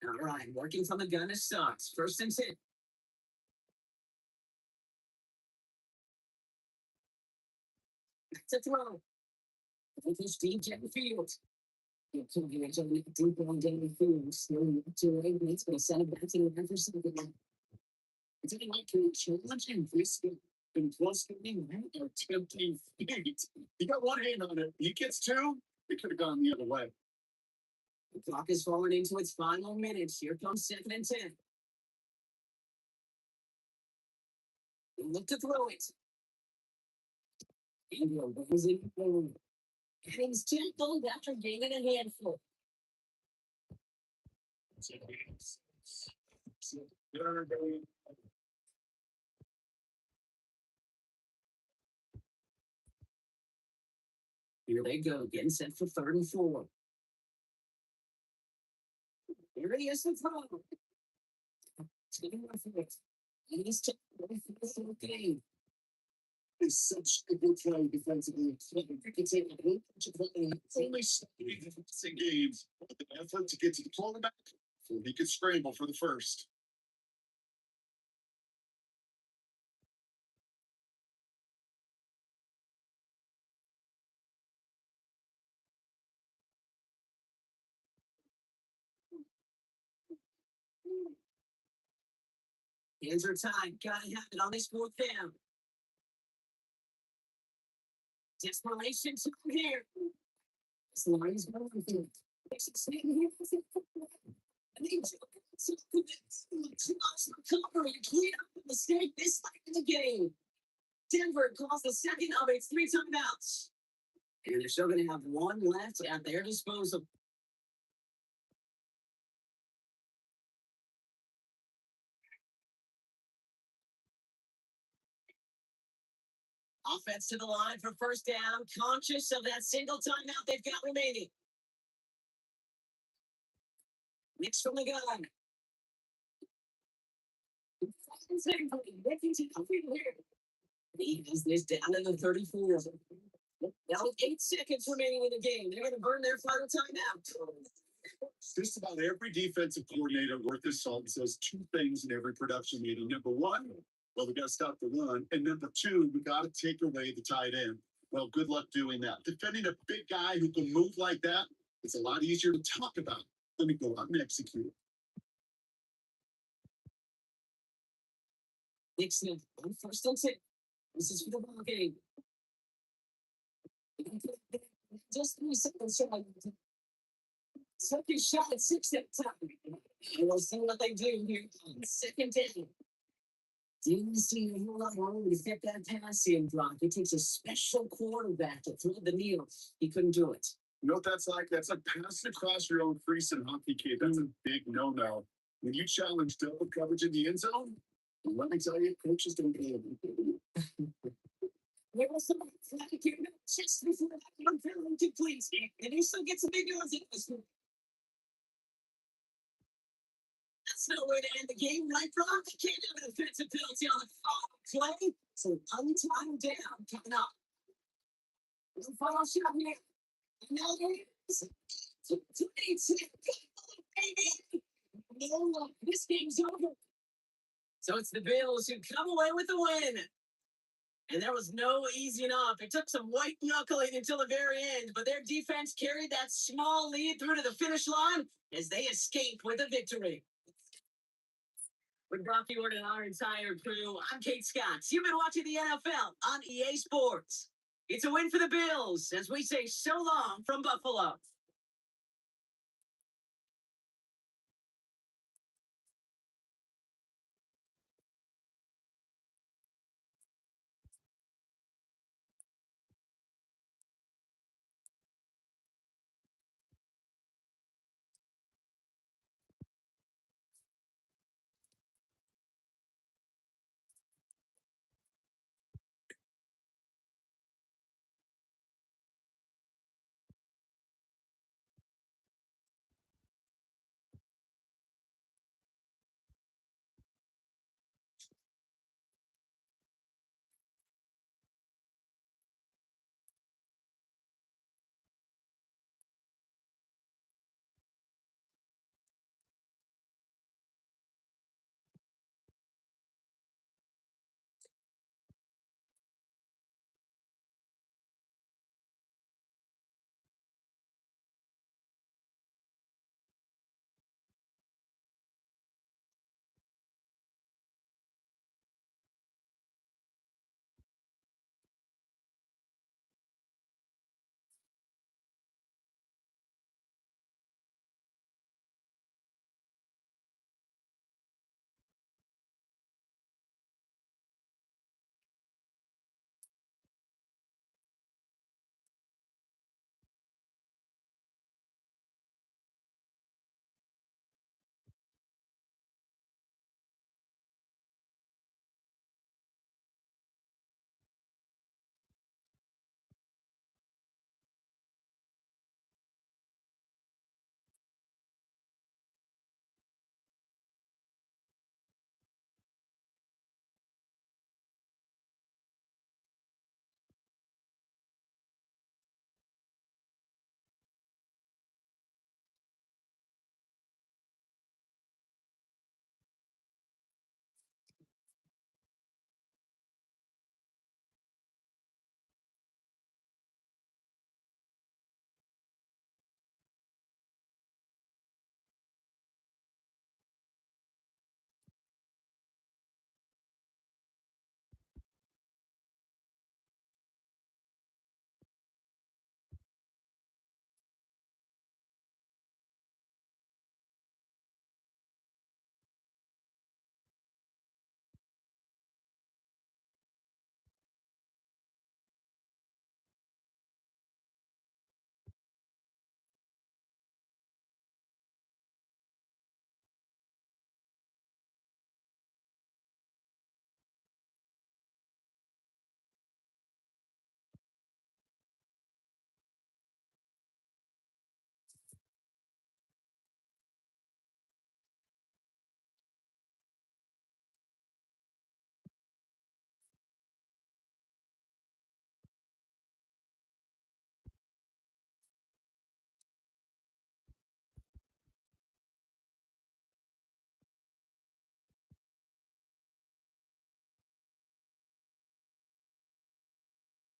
All right, working from the gun is sucks. First and 10. To throw. With his DJ Field. Deep on David Field. Slowly up to right. It's going to send it back to the line for something. It's a like to challenge and risk it. And plus, getting right or tempting feet. He got one hand on it. He gets two. It could have gone the other way. The clock is falling into its final minutes. Here comes 2nd and 10. They look to throw it. Ingram goes in forward. And he's tackled after gaining a handful. Here they go, getting set for 3rd and 4. Here he is to throw. Taking off it. He's taking the game. It's such a good play defensively. You can take a whole bunch of play. It's only 7 games. But the effort to get to the quarterback so he could scramble for the first. Hands are tied. Gotta have it on this 4th down. Desperation to here. This line is going for it. Makes it stand here. And they recovery to clean up the mistake this late in the game. Denver calls the second of its 3 timeouts. And they're still going to have one left at their disposal. Offense to the line for 1st down, conscious of that single timeout they've got remaining. Mix from the gun. He has this down in the 34. Now with 8 seconds remaining in the game, they're going to burn their final timeout. Just about every defensive coordinator worth his salt says 2 things in every production meeting. Number 1, well, we got to stop the run. And number 2, we got to take away the tight end. Well, good luck doing that. Defending a big guy who can move like that, it's a lot easier to talk about than to go out and execute. Nixon on 1st and 10. This is for the ball game. Just 3 seconds short. Second shot at 6 that time. And we'll see what they do here on 2nd down. Didn't see a whole lot wrong to get that pass in, Brock. It takes a special quarterback to thread the needle. He couldn't do it. You know what that's like? That's like passing across your own crease in hockey, kid. That's a big no-no. When you challenge double coverage in the end zone, let me tell you, coaches don't get it. There was some athletic here, just before that unfairly please. And he still gets a big yards in this one. That's no way to end the game, right, Brock? You can't have an offensive penalty on the final play. So untimed down coming up. The final shot here. And now there it is. 2-8, baby. No luck. This game's over. So it's the Bills who come away with the win. And there was no easing up. It took some white knuckling until the very end, but their defense carried that small lead through to the finish line as they escaped with a victory. With Brock Ewart and our entire crew, I'm Kate Scott. You've been watching the NFL on EA Sports. It's a win for the Bills as we say so long from Buffalo.